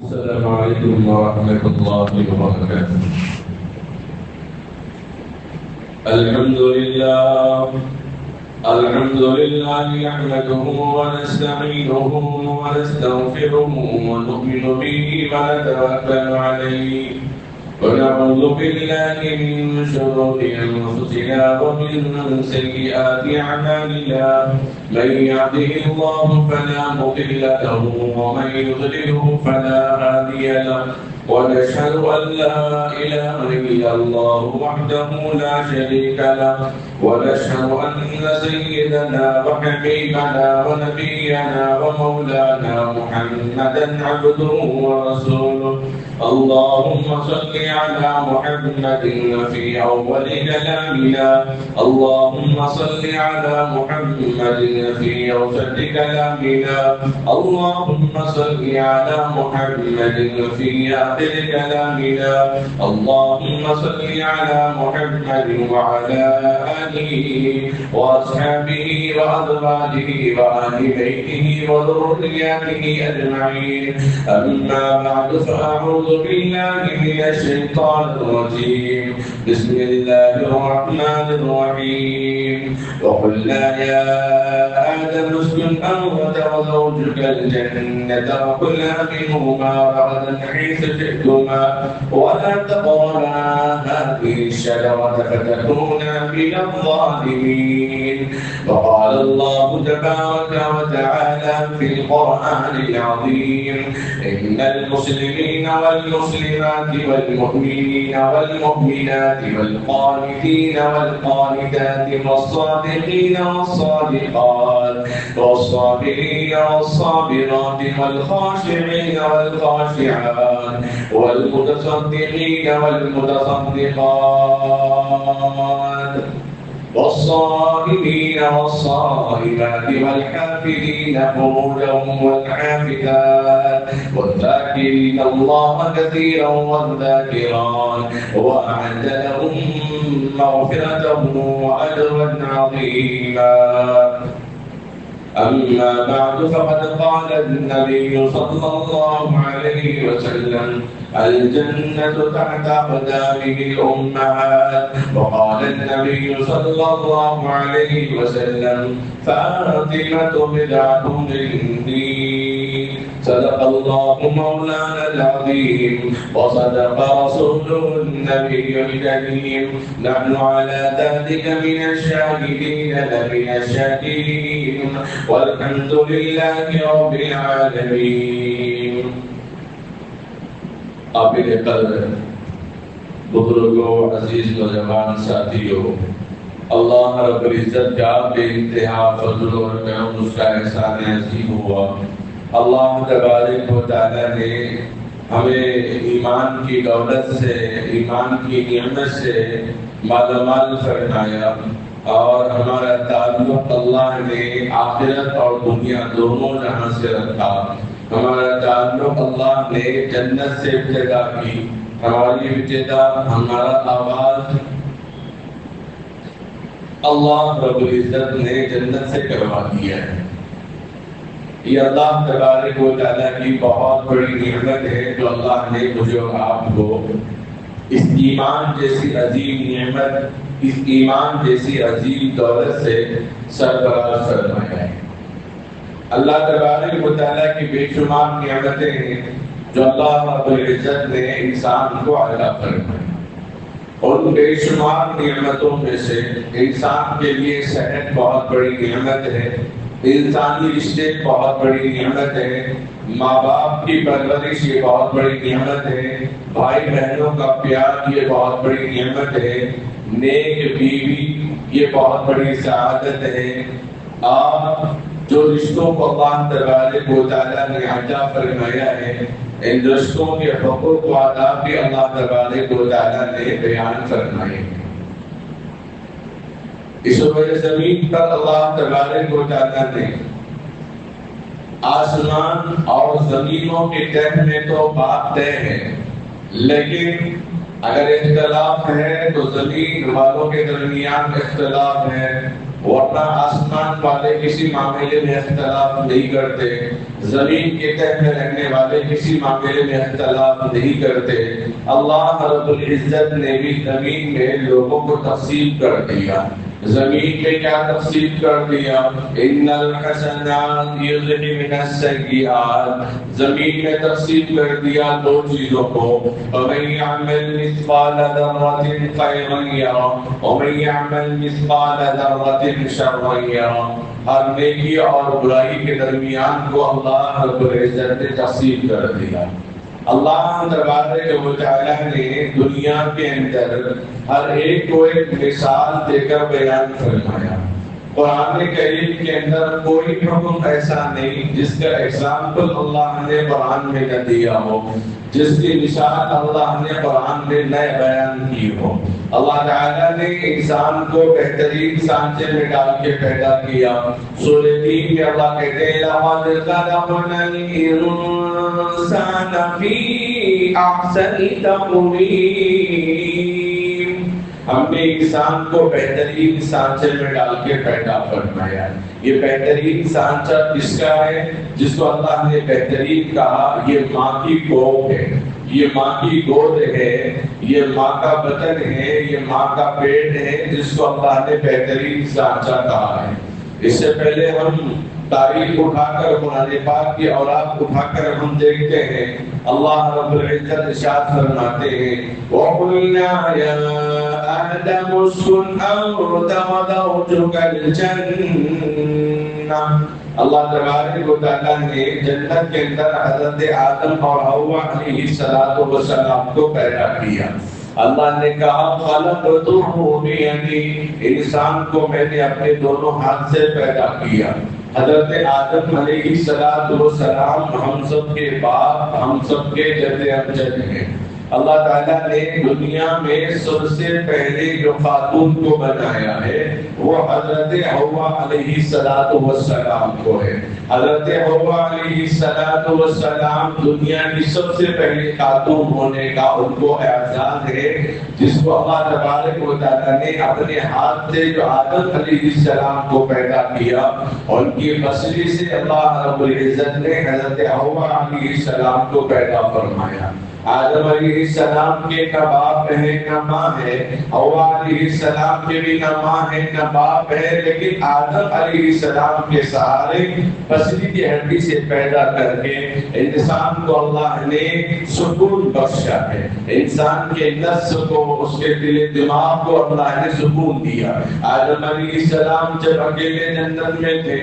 السلام عليكم ورحمة الله وبركاته. الحمد لله نحمده ونستعينه ونستغفره ونؤمن به ونتوكل عليه ونعوذ بالله من شرور أنفسنا ومن سيئات أعمالنا من يهده الله فلا مضل له ومن يضلله فلا هادي له ونشهد أن لا إله إلا الله وحده لا شريك له ونشهد أن سيدنا وحبيبنا ونبينا ومولانا محمدا عبده ورسوله. اللهم صل على محمد في أول كلامنا، اللهم صل على محمد في أوسط كلامنا، اللهم صل على محمد في آخر كلامنا، اللهم صل على محمد وعلى آله وأصحابه وأزواجه وأهل بيته وذرياته أجمعين. أما بعد فأعوذ بالله من الشيطان الرجيم. بسم الله الرحمن الرحيم. وقلنا يا آدم اسكن أنت وزوجك الجنة وكلا منهما رغدا حيث شئتما ولا تقربا هذه الشجرة فتكونا من الظالمين. وقال الله تبارك وتعالى في القرآن العظيم: إن المسلمين والمسلمات والمؤمنين والمؤمنات والقانتين والقانتات والصادقين والصادقات والصابرين والصابرات والخاشعين والخاشعات والمتصدقين والمتصدقات والصائمين والصائمات والحافظين فروجهم والحافظات والذاكرين الله كثيرا والذاكرات وأعد لهم مغفرة وأجرا عظيما. أما بعد فقد قال النبي صلى الله عليه وسلم: الجنة تحت أقدامه الأمهات. وقال النبي صلى الله عليه وسلم: فاطمة بضعة مني. صدق الله مولانا العظيم وصدق رسوله النبي الكريم. نحن على ذلك من الشاهدين لمن الشاكرين والحمد لله رب العالمين. قابل قدر بزرگوں، عزیز نوجوان ساتھیوں، اللہ رب العزت کا بے انتہا فضل اور کرم، اس کا احسان عظیم ہوا. اللہ تبارک و تعالی نے ہمیں ایمان کی دولت سے، ایمان کی نعمت سے مالا مال فرمایا اور ہمارا تعلق اللہ نے آخرت اور دنیا دونوں جہاں سے رکھا. ہمارا تعلق اللہ نے جنت سے ابتدا کی. ہماری ابتدا، ہمارا آغاز اللہ رب العزت نے جنت سے کروا دیا ہے. یہ اللہ تبارک و تعالیٰ کی بہت بڑی نعمت ہے جو اللہ نے مجھے اور آپ کو اس ایمان جیسی عظیم نعمت، اس ایمان جیسی عظیم دولت سے سرفراز فرمایا ہے. اللہ تبارک و تعالیٰ کی بے شمار نعمتیں ہیں جو اللہ رب العزت نے انسان کو عطا فرمائی. ان بے شمار نعمتوں میں سے انسان کے لیے صحت بہت بڑی نعمت ہے، انسانی رشتے بہت بڑی نعمت ہے، ماں باپ کی پرورش یہ بہت بڑی نعمت ہے، بھائی بہنوں کا پیار یہ بہت بڑی نعمت ہے، نیک بیوی یہ بہت بڑی سعادت ہے. آپ جو رشتوں کو اللہ تبارک و تعالیٰ نے عطا فرمایا ہے، ان رشتوں کے حقوق و آداب بھی اللہ تبارک و تعالیٰ نے بیان فرمائے ہیں. اس وجہ زمین پر اللہ تبارک و تعالیٰ نے آسمان اور زمینوں کے تہ میں تو بات طے ہے، لیکن اگر اختلاف ہے تو زمین والوں کے درمیان اختلاف ہے، ورنہ آسمان والے کسی معاملے میں اختلاف نہیں کرتے، زمین کے تہہ میں رہنے والے کسی معاملے میں اختلاف نہیں کرتے۔ اللہ رب العزت نے بھی زمین میں لوگوں کو تقسیم کر دیا۔ زمین میں کیا تقسیم کر دیا؟ ان الحسنات یذهبن السیئات، زمین میں تقسیم کر دیا دو چیزوں کو، ومن یعمل مثقال ذرۃ خیرا یرہ ومن یعمل مثقال ذرۃ شرا یرہ، ہر نیکی اور برائی کے درمیان کو اللہ رب العزت نے تقسیم کر دیا۔ اللہ تبارک و تعالی نے دنیا کے اندر ہر ایک کو ایک مثال دے کر بیان فرمایا۔ قرآن کریم کے اندر کوئی حکم ایسا نہیں جس کا ایگزامپل اللہ نے قرآن میں نہ دیا ہو، جس کی مثال اللہ نے قرآن میں نہ بیان کی ہو۔ اللہ تعالیٰ نے انسان کو بہترین سانچے میں ڈال کے پیدا کیا۔ سورہ 3 میں اللہ کہتے ہیں لَقَدْ خَلَقْنَا الْإِنسَانَ فِي أَحْسَنِ تَقْوِيمٍ، ہم نے انسان کو بہترین سانچے میں ڈال کے پیدا فرمایا۔ یہ بہترین سانچہ کس کا ہے؟ جس کو اللہ نے بہترین کہا، یہ ماں کی گود ہے، یہ ماں کی گود ہے، یہ ماں کا بطن ہے، یہ ماں کا پیٹ ہے، جس کو اللہ نے بہترین سانچہ کہا ہے۔ اس سے پہلے ہم تاریخ اٹھا کر قرآن پاک کی اوراد اٹھا کر ہم دیکھتے ہیں، اللہ رب العزت ارشاد فرماتے ہیں وَقُلْنَا يَا آدَمُ اسْكُنْ أَنْتَ وَزَوْجُكَ الْجَنَّةَ، اللہ تبارک و تعالیٰ نے جنت کے اندر حضرت آدم اور حوا علیہ السلام کو پیدا کیا۔ اللہ نے کہا خَلَقْتُهُ بِيَدِي، انسان کو میں نے اپنے دونوں ہاتھ سے پیدا کیا۔ حضرت آدم علیہ السلام ہم سب کے باپ، ہم سب کے جد امجد ہیں۔ اللہ تعالیٰ نے دنیا میں سب سے پہلے جو خاتون کو بنایا ہے وہ حضرت حوا علیہ السلام کو ہے۔ حضرت حوا علیہ السلام دنیا کی سب سے پہلی خاتون ہونے کا ان کو اعزاز ہے، جس کو اللہ تبارک و تعالیٰ نے اپنے ہاتھ سے جو آدم علیہ السلام کو پیدا کیا، ان کی پسلی سے اللہ رب العزت نے حضرت حوا علیہ السلام کو پیدا فرمایا۔ آدم علیہ السلام کے نہ باپ ہے نہ ماں ہے، حوا علیہ السلام کے بھی نہ ماں ہے نہ باپ ہے، لیکن آدم علیہ السلام کے سہارے پسلی کی ہڈی سے پیدا کر کے انسان کو اللہ نے سکون بخشا ہے۔ انسان کے نفس کو، اس کے دل دماغ کو اللہ نے سکون دیا۔ آدم علیہ السلام جب اکیلے جنت میں تھے،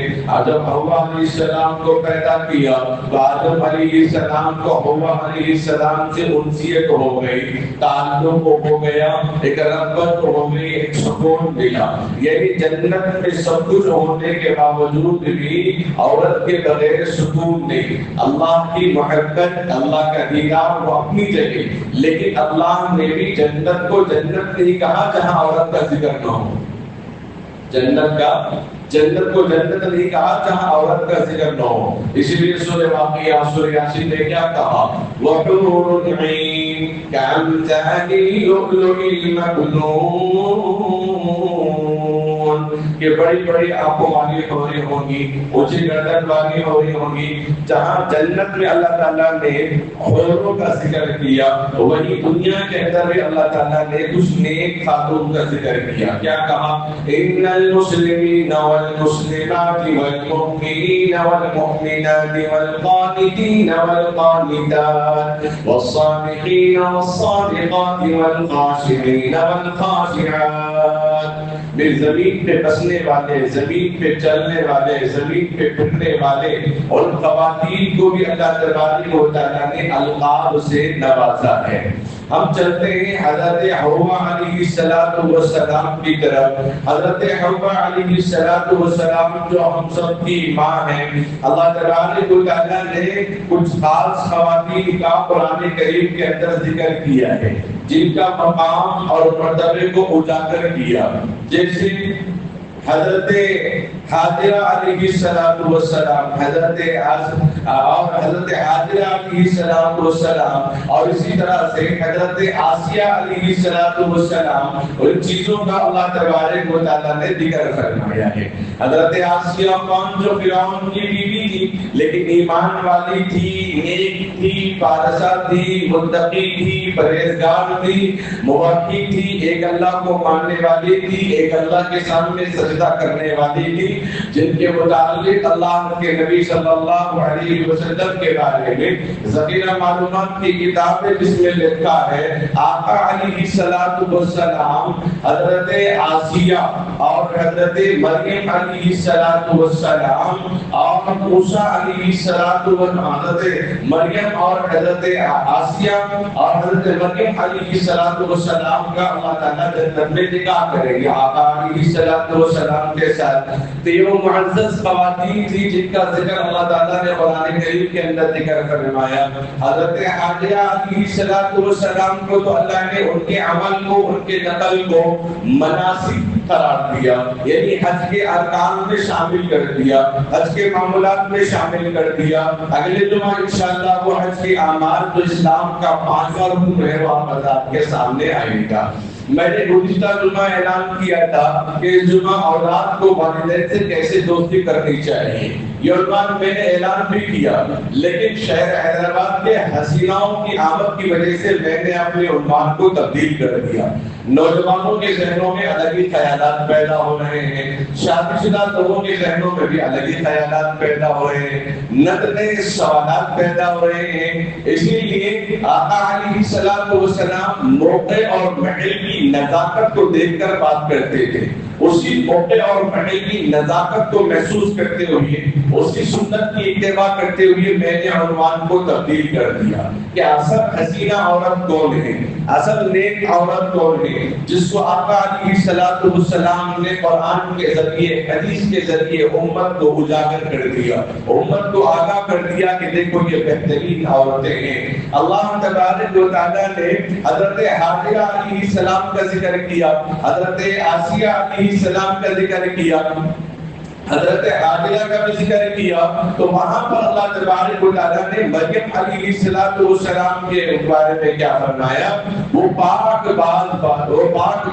جب حوا علیہ السلام کو پیدا کیا تو آدم علیہ السلام کو حوا علیہ السلام سے انسیت ہو گئی، تعلق ہو گیا، ایک رغبت ہو گئی، ایک سکون ملا۔ یعنی جنت میں سب کچھ ہونے کے باوجود بھی عورت کے بغیر سکون نہیں۔ اللہ کی محبت، اللہ کا دیدار وہ اپنی جگہ، لیکن اللہ نے بھی جنت کو جنت نہیں کہا جہاں عورت کا ذکر نہ ہو۔ جنت کو جنت نہیں کہا جہاں عورت کا ذکر نہ ہو۔ اسی لیے سورہ واقعہ سورہ یاسین نے کیا کہا؟ وَحُورٌ عِينٌ كَأَمْثَالِ اللُّؤْلُؤِ الْمَكْنُونِ، کہ بڑی بڑی آنکھوں والی حوریں ہوں گی، اونچی گردن والی حوریں ہوں گی۔ جہاں جنت میں اللہ تعالیٰ نے حوروں کا ذکر کیا، وہی دنیا کے اندر بھی اللہ تعالیٰ نے کچھ نیک خاتون کا ذکر کیا۔ کیا کہا؟ ان المسلمین والمسلمات والمؤمنین والمؤمنات والقانتین والقانتات والصادقین والصادقات والخاشعین والخاشعات، میں زمین پہ بسنے والے، زمین پہ چلنے والے، زمین پہ پھرنے والے اور خواتین کو بھی اللہ تبارک و تعالیٰ نے القاب سے نوازا ہے۔ ہم چلتے ہیں حضرت حوا علیہ السلام کی طرف۔ حضرت حوا علیہ السلام جو ہم سب کی ماں ہیں، اللہ تبارک و تعالیٰ نے کچھ خاص خواتین کا قرآن کریم کے اندر ذکر کیا ہے، جن کا مقام اور مرتبے کو اجاگر کیا۔ جیسے حضرت حاضرہ علیہ السلام، حضرت حاضرہ علیہ السلام، اور اسی طرح سے حضرت آسیہ علیہ السلام، ان چیزوں کا اللہ تبارک و تعالیٰ نے ذکر فرمایا ہے۔ حضرت آسیہ کون؟ جو فرعون کی بیوی تھی لیکن ایمان والی تھی، نیک تھی، پارسا تھی، متقی تھی، پرہیزگار تھی، موحد تھی، ایک اللہ کو ماننے والی تھی، ایک اللہ کے سامنے سجدہ کرنے والی تھی، جن کے متعلق اللہ کے نبی صلی اللہ علیہ وسلم کے بارے میں ذخیرہ معلومات کی کتاب ہے جس میں لکھا ہے آقا علیہ السلام حضرت آسیہ اور حضرت مریم علیہ السلام اور موسیٰ علیہ السلام، حضرت مریم اور حضرت آسیہ اور حضرت مریم علیہ السلام کا اللہ تعالیٰ جنت میں نکاح کرے گا آقا علیہ السلام کے ساتھ۔ تو یہ وہ معزز خواتین تھی جن کا ذکر اللہ تعالیٰ نے قرآن کریم کے اندر ذکر فرمایا۔ حضرت حاجرہ علیہ السلام کو تو اللہ نے ان کے عمل کو، ان کے نقل کو مناسک قرار دیا، یعنی حج کے ارکان میں شامل کر دیا، حج کے معمولات میں شامل کر دیا۔ اگلے جمعہ انشاءاللہ وہ حج کے اعمال جو اسلام کا 5واں رکن ہے وہ آپ کے سامنے آئے گا۔ میں نے گزشتہ جمعہ اعلان کیا تھا کہ اس جمعہ اولاد کو والدین سے کیسے دوستی کرنی چاہیے، یہ عنوان میں نے اعلان بھی کیا، لیکن شہر حیدرآباد کے حسیناؤں کی آمد کی وجہ سے میں نے اپنے عنوان کو تبدیل کر دیا۔ نوجوانوں کے ذہنوں میں الگ ہی خیالات پیدا ہو رہے ہیں، شادی شدہ لوگوں کے ذہنوں میں بھی الگ ہی خیالات پیدا ہو رہے ہیں، نئے سوالات پیدا ہو رہے ہیں۔ اسی لیے آقا علیہ السلام موقع اور محل کی نزاکت کو دیکھ کر بات کرتے تھے، اسی موقع اور محل کی نزاکت کو محسوس کرتے ہوئے، اسی سنت کی اتباع کرتے ہوئے میں نے عنوان کو تبدیل کر دیا کہ اصل حسینہ عورت کون ہے، اصل نیک عورت کون ہے، جس کو آقا علیہ السلام نے قرآن کے ذریعے، حدیث کے ذریعے امت کو اجاگر کر دیا، امت کو آگاہ کر دیا کہ دیکھو یہ بہترین عورتیں ہیں۔ اللہ تبارک و تعالیٰ نے حضرت حاجرہ علیہ السلام کا ذکر کیا، حضرت آسیہ علیہ السلام کا ذکر کیا، حضرت حاجرہ کا بھی ذکر کیا، تو وہاں پر اللہ تبارک و تعالیٰ نے مریم علیہ السلام کے بارے میں کیا فرمایا؟ وہ پاک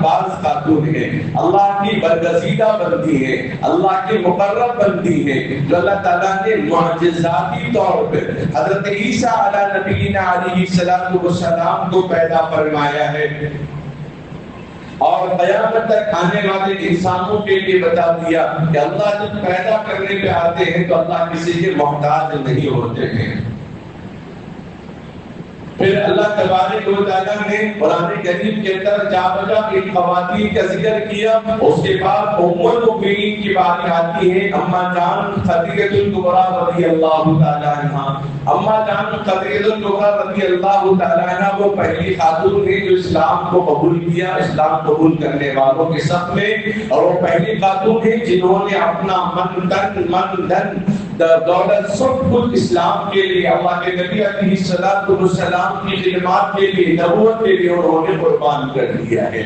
باز خاتون ہے، اللہ کی برگزیدہ بندی ہے، اللہ کی مقرب بندی ہے، جو اللہ تعالیٰ نے معجزاتی طور پر حضرت عیسیٰ علیہ نبینا علیہ السلام کو پیدا فرمایا ہے، اور قیامت تک آنے والے انسانوں کے لیے بتا دیا کہ اللہ جب پیدا کرنے پہ آتے ہیں تو اللہ کسی کے محتاج نہیں ہوتے ہیں۔ پھر اللہ تبارک و تعالیٰ نے قرآن کریم کے اندر جا بجا ان خواتین کا ذکر کیا، اس کے بعد ام المؤمنین کی بات آتی ہے، اما جان خدیجہ الکبریٰ رضی اللہ تعالیٰ عنہا۔ اما جان خدیجہ الکبریٰ رضی اللہ تعالیٰ عنہا وہ پہلی خاتون ہے جو اسلام کو قبول کیا، اسلام قبول کرنے والوں کے صف میں، اور وہ پہلی خاتون ہے جنہوں نے اپنا من دھن دولت سب کچھ اسلام کے لیے، اللہ کے نبی علیہ السلام کی خدمات کے لیے، نبوت کے لیے انہوں نے قربان کر دیا ہے۔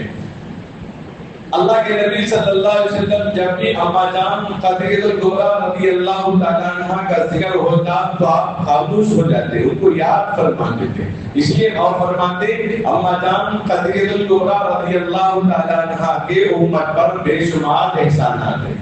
اللہ کے نبی صلی اللہ علیہ وسلم جب بھی اما جان خدیجہ الکبریٰ رضی اللہ تعالیٰ عنہا کا ذکر ہوتا تو آپ خاموش ہو جاتے، ان کو یاد فرماتے تھے، اس لیے اور فرماتے اما جان خدیجہ الکبریٰ رضی اللہ تعالیٰ عنہا کے امت پر بے شمار احسانات ہیں،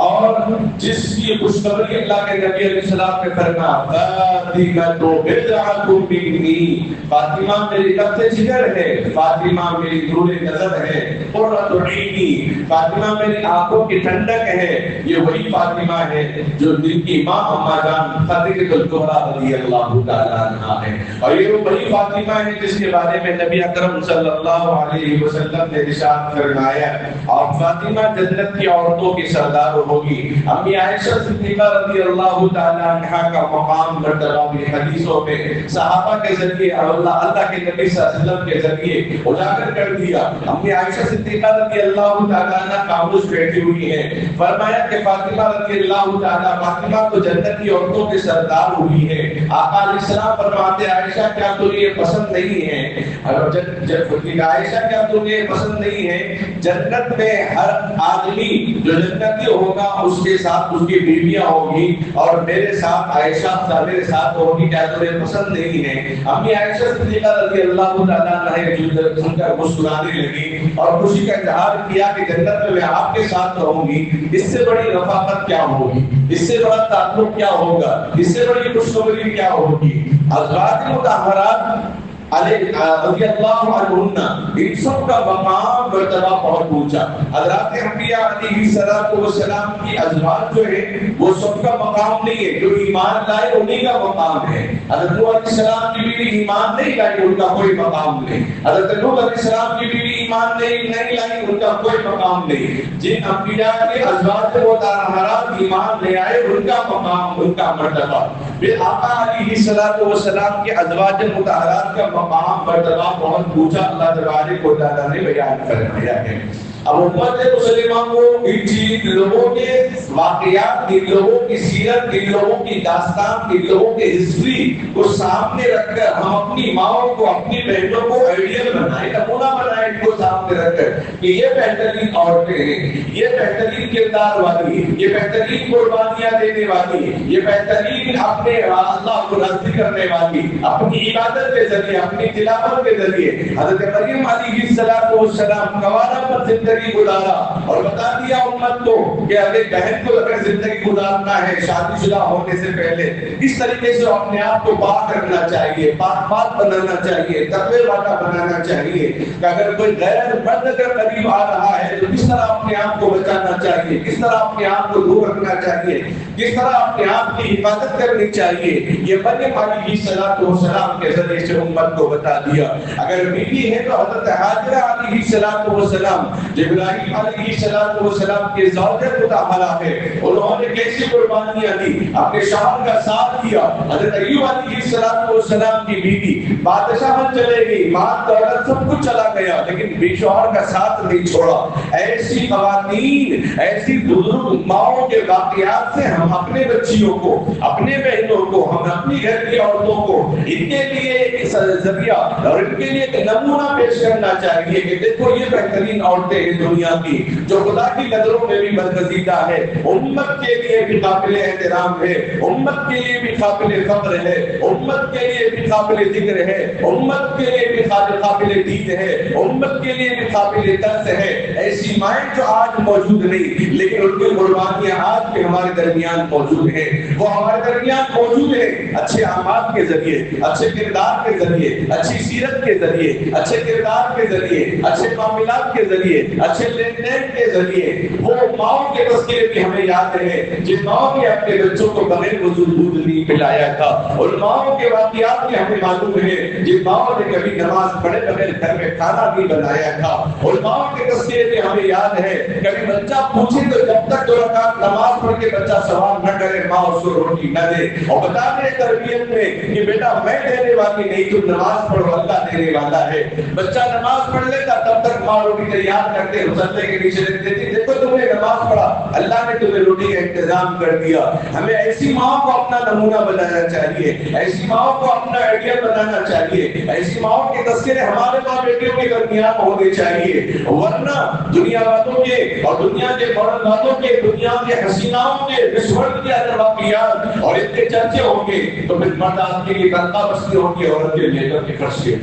اور جس کی خوشخبری اللہ کے نبی علیہ السلام نے فرمایا فاطمہ تو بضعۃ منی، فاطمہ میری قبض جگر ہے، فاطمہ میری نور نظر ہے، قرۃ عینی، فاطمہ میری آنکھوں کی ٹھنڈک ہے۔ یہ وہی فاطمہ ہے جو دل کی ماں اما جان خدیجہ الکبریٰ رضی اللہ تعالیٰ عنہا ہے، اور یہ وہی فاطمہ ہے جس کے بارے میں نبی اکرم صلی اللہ علیہ وسلم نے ارشاد فرمایا، اور فاطمہ جنت کی عورتوں کی سردار ہوگی. امی عائشہ صدیقہ رضی اللہ تعالی عنہا کا مقام مرتبہ بھی حدیثوں میں صحابہ کے ذریعے اور اللہ کے نبی صلی اللہ علیہ وسلم کے ذریعے اجاگر کر دیا. امی عائشہ صدیقہ رضی اللہ تعالی عنہا خاموش بیٹھی ہوئی ہیں. فرمایا کہ فاطمہ رضی اللہ تعالی، فاطمہ تو جنت کی عورتوں کے سردار ہوئی ہے. آقا علیہ السلام فرماتے عائشہ کیا تمہیں یہ پسند نہیں ہے؟ عائشہ کیا تمہیں یہ پسند نہیں ہے؟ جنت میں ہر آدمی جو جنتی ہوگا اس کے ساتھ اس کی بیویاں ہوگی اور میرے ساتھ عائشہ میرے ساتھ ہوگی، کیا تمہیں پسند نہیں ہے؟ امی عائشہ صدیقہ رضی اللہ تعالیٰ عنہ سن کر مسکرانے لگی اور خوشی کا اظہار کیا کہ جنت میں میں آپ کے ساتھ رہوں گی. اس سے بڑی رفاقت کیا ہوگی، اس سے بڑا تعلق کیا ہوگا، اس سے بڑی خوشخبری کیا ہوگی. ازواج مطہرات رضی اللہ عنہن ان سب کا مقام مرتبہ بہت اونچا. حضرات انبیاء علیہ السلام کی ازواج جو ہے وہ سب کا مقام نہیں ہے، جو ایمان لائے انہی کا مقام ہے. حضرت نوح علیہ السلام کی بیوی ایمان نہیں لائی، ان کا کوئی مقام نہیں. حضرت نوح علیہ السلام کی بیوی ایمان نہیں لائی، ان کا کوئی مقام نہیں. جن انبیاء کے ازواج مطہرات ایمان لے آئے ان کا مقام، ان کا مرتبہ. پھر آقا علیہ السلام کے ازواج مطہرات کا مقام مرتبہ بہت اونچا اللہ تبارک و تعالیٰ نے بیان فرمایا ہے. اب امت مسلمہ کو ان لوگوں کے واقعات، ان لوگوں کی سیرت، ان لوگوں کی داستان، ان لوگوں کے ہسٹری کو سامنے رکھ کر ہم اپنی ماؤں کو، اپنی بہنوں کو آئیڈیل بنائیں، نمونہ بنائیں ان کو سامنے رکھ کر کہ یہ بہترین عورتیں ہیں، یہ بہترین کردار والی ہیں، یہ بہترین قربانیاں دینے والی ہیں، یہ بہترین اپنے اللہ کو راضی کرنے والی، اپنی عبادت کے ذریعے، اپنی تلاوت کے ذریعے. حضرت مریم علیہ السلام گوارا پر زندگی گزارا اور بتا دیا امت کو کہ اگر بہن کو اگر زندگی گزارنا ہے شادی شدہ ہونے سے پہلے اس طریقے سے اپنے آپ کو پاک کرنا چاہیے، پاک بات بنانا چاہیے، تقوی والا بنانا چاہیے کہ اگر کوئی غیر مرد اگر قریب آ رہا ہے تو کس طرح اپنے آپ کو بچانا چاہیے، کس طرح اپنے آپ کو دور رکھنا چاہیے، کس طرح اپنے آپ کی حفاظت کرنی چاہیے. یہ مریم علیہ السلام کے ذریعے سے امت کو بتا دیا. اگر بیوی ہے تو حضرت حاجرہ علیہ السلام ابراہیم علیہ السلام کے زوجہ مطہرہ ہے، انہوں نے کیسی قربانیاں دی، اپنے شوہر کا ساتھ دیا. حضرت ایوب علیہ السلام کی بیوی بادشاہ بن چلے گئی، مال دولت سب کچھ چلا گیا لیکن بے شوہر کا ساتھ نہیں چھوڑا. ایسی خواتین، ایسی بزرگ ماؤں کے واقعات سے ہم اپنے بچیوں کو، اپنے بہنوں کو، ہم اپنی گھر کی عورتوں کو ان کے لیے ایک ذریعہ اور ان کے لیے ایک نمونہ پیش کرنا چاہیے کہ دیکھو یہ بہترین عورتیں دنیا کی جو خدا کی نظروں میں بھی برگزیدہ ہے، امت کے لیے بھی قابل احترام ہے، امت کے لیے بھی قابل فخر ہے، امت کے لیے بھی قابل ذکر ہے، امت کے لیے بھی قابل دید ہے، امت کے لیے بھی قابل درس ہے. ایسی مائیں جو آج موجود نہیں لیکن ان کی قربانیاں آج بھی ہمارے درمیان موجود ہیں. وہ ہمارے درمیان موجود ہے اچھے اعمال کے ذریعے، اچھے کردار کے ذریعے، اچھی سیرت کے ذریعے، اچھے کردار کے ذریعے، اچھے معاملات کے ذریعے، اچھے لین دین کے ذریعے. وہ ماؤں کے تذکرے بھی ہمیں یاد ہے جن ماؤں نے اپنے بچوں کو بغیر وضو دودھ نہیں پلایا تھا. ان ماؤں کے واقعات بھی ہمیں معلوم ہے جن ماؤں نے کبھی نماز پڑھے بغیر گھر میں کھانا نہیں بنایا تھا. ان ماؤں کے تذکرے بھی ہمیں یاد ہے کبھی بچہ پوچھے تو جب تک 2 رکعت نماز پڑھ کے بچہ سوال نہ کرے ماں اس کو روٹی نہ دے اور بتا دے تربیت میں کہ بیٹا میں دینے والی نہیں، تم نماز پڑھو، اللہ دینے والا ہے. بچہ نماز پڑھ لیتا تب تک ماں روٹی تیار کرتے مسلے کے نیچے رکھ دیتی، دیکھو تم نے نماز پڑھا، اللہ نے تمہیں روٹی کا انتظام کر دیا. ہمیں ایسی ماں کو اپنا نمونہ بنانا چاہیے، ایسی ماں کو اپنا آئیڈیل بنانا چاہیے، ایسی ماں کے تذکرے ہمارے ماں بیٹیوں کے درمیان ہونے چاہیے. ورنہ دنیا والوں کے اور دنیا کے مرد والوں کے، دنیا کے حسیناؤں کے رشوت کے اندر واقعات اور ان کے چرچے ہوں گے تو پھر مرد آدمی کی تنخواہ بچنی ہوگی، عورت کے لیبر کے خرچ کے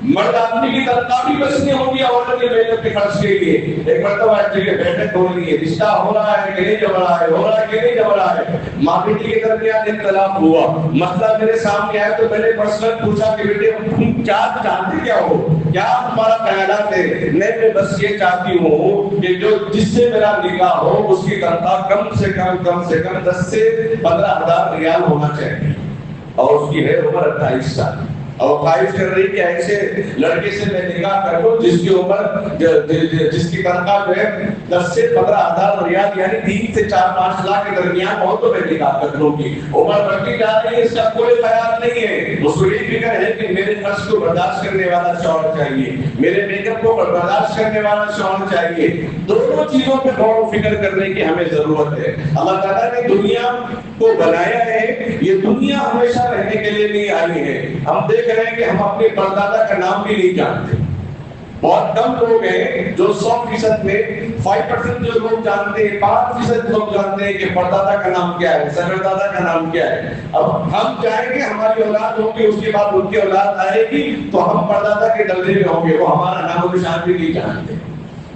مرد آدمی کی تنخواہ بھی بچنی ہوگی عورت کے لیبر کے خرچ کے لیے. ایک مرتبہ ایک جگہ بیٹھک ہو رہی ہے، رشتہ ہو رہا ہے کہ نہیں جم رہا ہے، ہو رہا ہے کہ نہیں جم رہا ہے. ماں بیٹی کے درمیان اختلاف ہوا، مسئلہ میرے سامنے آیا تو میں نے پرسنل پوچھا کہ بیٹے تم کیا چاہتے کیا ہو، کیا تمہارا خیالات ہے؟ نہیں میں بس یہ چاہتی ہوں کہ جو جس سے میرا نکاح ہو اس کی تنخواہ کم سے کم 10 سے 15 ہزار ریال ہونا چاہیے اور اس کی ہے عمر 28 سال. اور خواہش کر رہی کہ ایسے لڑکے سے میں نکاح کر لوں جس کی عمر جس کی تنخواہ جو ہے 10 سے 15,000 ریال یعنی 3 سے 4-5 لاکھ کے درمیان ہو تو میں نکاح کر لوں گی. عمر بڑھتی جا رہی ہے, اس کا کوئی خیال نہیں ہے. اس کو یہ فکر ہے کہ میرے خرچ کو برداشت کرنے والا شوہر چاہیے, میرے میک اپ کو برداشت کرنے والا شوہر چاہیے. دونوں چیزوں پہ غور و فکر کرنے کی ہمیں ضرورت ہے. اللہ تعالیٰ نے دنیا کو بنایا ہے, یہ دنیا ہمیشہ رہنے کے لیے نہیں آئی ہے. ہم دیکھ رہے ہیں کہ ہم اپنے پردادا کا نام بھی نہیں جانتے. بہت کم لوگ ہیں جو 100% میں 5% جو لوگ جانتے ہیں, 5% لوگ جانتے ہیں کہ پردادا کا نام کیا ہے, سردادا کا نام کیا ہے. اب ہم چاہیں گے ہماری اولاد ہوگی, اس کے بعد ان کی اولاد آئے گی تو ہم پردادا کے ڈلے میں ہوں گے, وہ ہمارا نام و نشان بھی نہیں جانتے,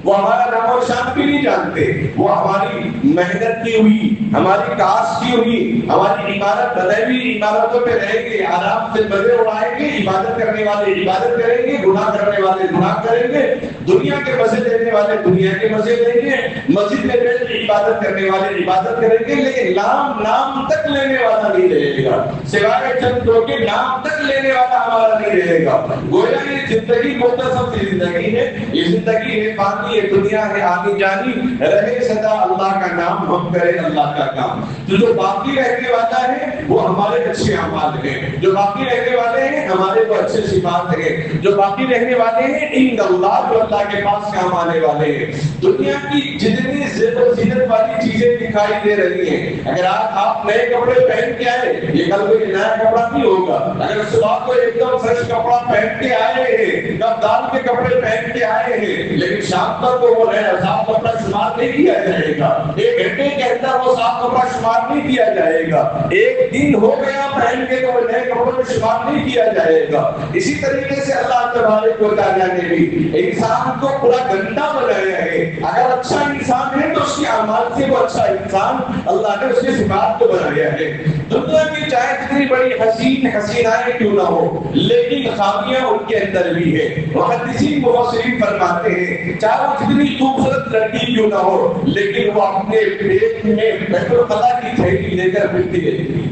وہ ہمارا نام و نشان بھی نہیں جانتے. وہ ہماری محنت کی ہوئی, ہماری کاشت کی ہوئی, ہماری عمارت بنائی ہوئی عمارتوں پہ رہیں گے, آرام سے مزے اڑائیں گے, عبادت کرنے والے عبادت کریں گے, گناہ کرنے والے گناہ کریں گے, دنیا کے مزے لینے والے دنیا کے مزے لیں گے, مسجد میں بیٹھ کے عبادت کرنے والے عبادت کریں گے, لیکن نام تک لینے والا نہیں رہے گا. سوائے چند لوگوں کے نام تک لینے والا ہمارا نہیں رہے گا. گویا یہ زندگی مختصر سی زندگی ہے, یہ زندگی ہے پانی, یہ دنیا ہے آنی جانی, رہے سدا اللہ کا نام, ہم کریں اللہ کا کام. تو جو باقی رہنے والا ہے وہ ہمارے اچھے اعمال ہیں, جو باقی رہنے والے ہیں ہمارے کو اچھے صفات ہیں, جو باقی رہنے والے ہیں ان اللہ جو اللہ کے پاس کام آنے والے ہیں. دنیا کی جتنی زیب و زینت والی چیزیں دکھائی دے رہی ہیں, اگر آپ نئے کپڑے پہن کے آئے, یہ کل کوئی نیا کپڑا نہیں ہوگا. اگر صبح کو ایک دم فریش کپڑا پہن کے آئے ہیں, کب دال کے کپڑے پہن کے آئے ہیں, لیکن شام تک وہ نیا صاف کپڑا شمار نہیں کیا جائے گا. ایک گھنٹے کے اندر وہ صاف کپڑا شمار نہیں کیا جائے گا. ایک دن ہو گیا پہن کے تو وہ نئے کپڑوں میں شمار نہیں کیا جائے گا. اسی طریقے سے اللہ تبارک و تعالیٰ نے بھی انسان کو پورا گندا بنایا ہے. اگر اچھا انسان ہے تو اس کے اعمال سے وہ اچھا انسان, اللہ نے اس کے صفات کو بنایا ہے. دنیا کی چاہے کتنی بڑی حسینائیں کیوں نہ ہو, لیکن خامیاں ان کے اندر بھی ہے. محدثین مفسرین فرماتے ہیں چاہے وہ کتنی خوبصورت لڑکی کیوں نہ ہو, لیکن وہ اپنے پیٹ میں بیت الخلا کی تھیلی لے کر پھرتی رہتی ہے,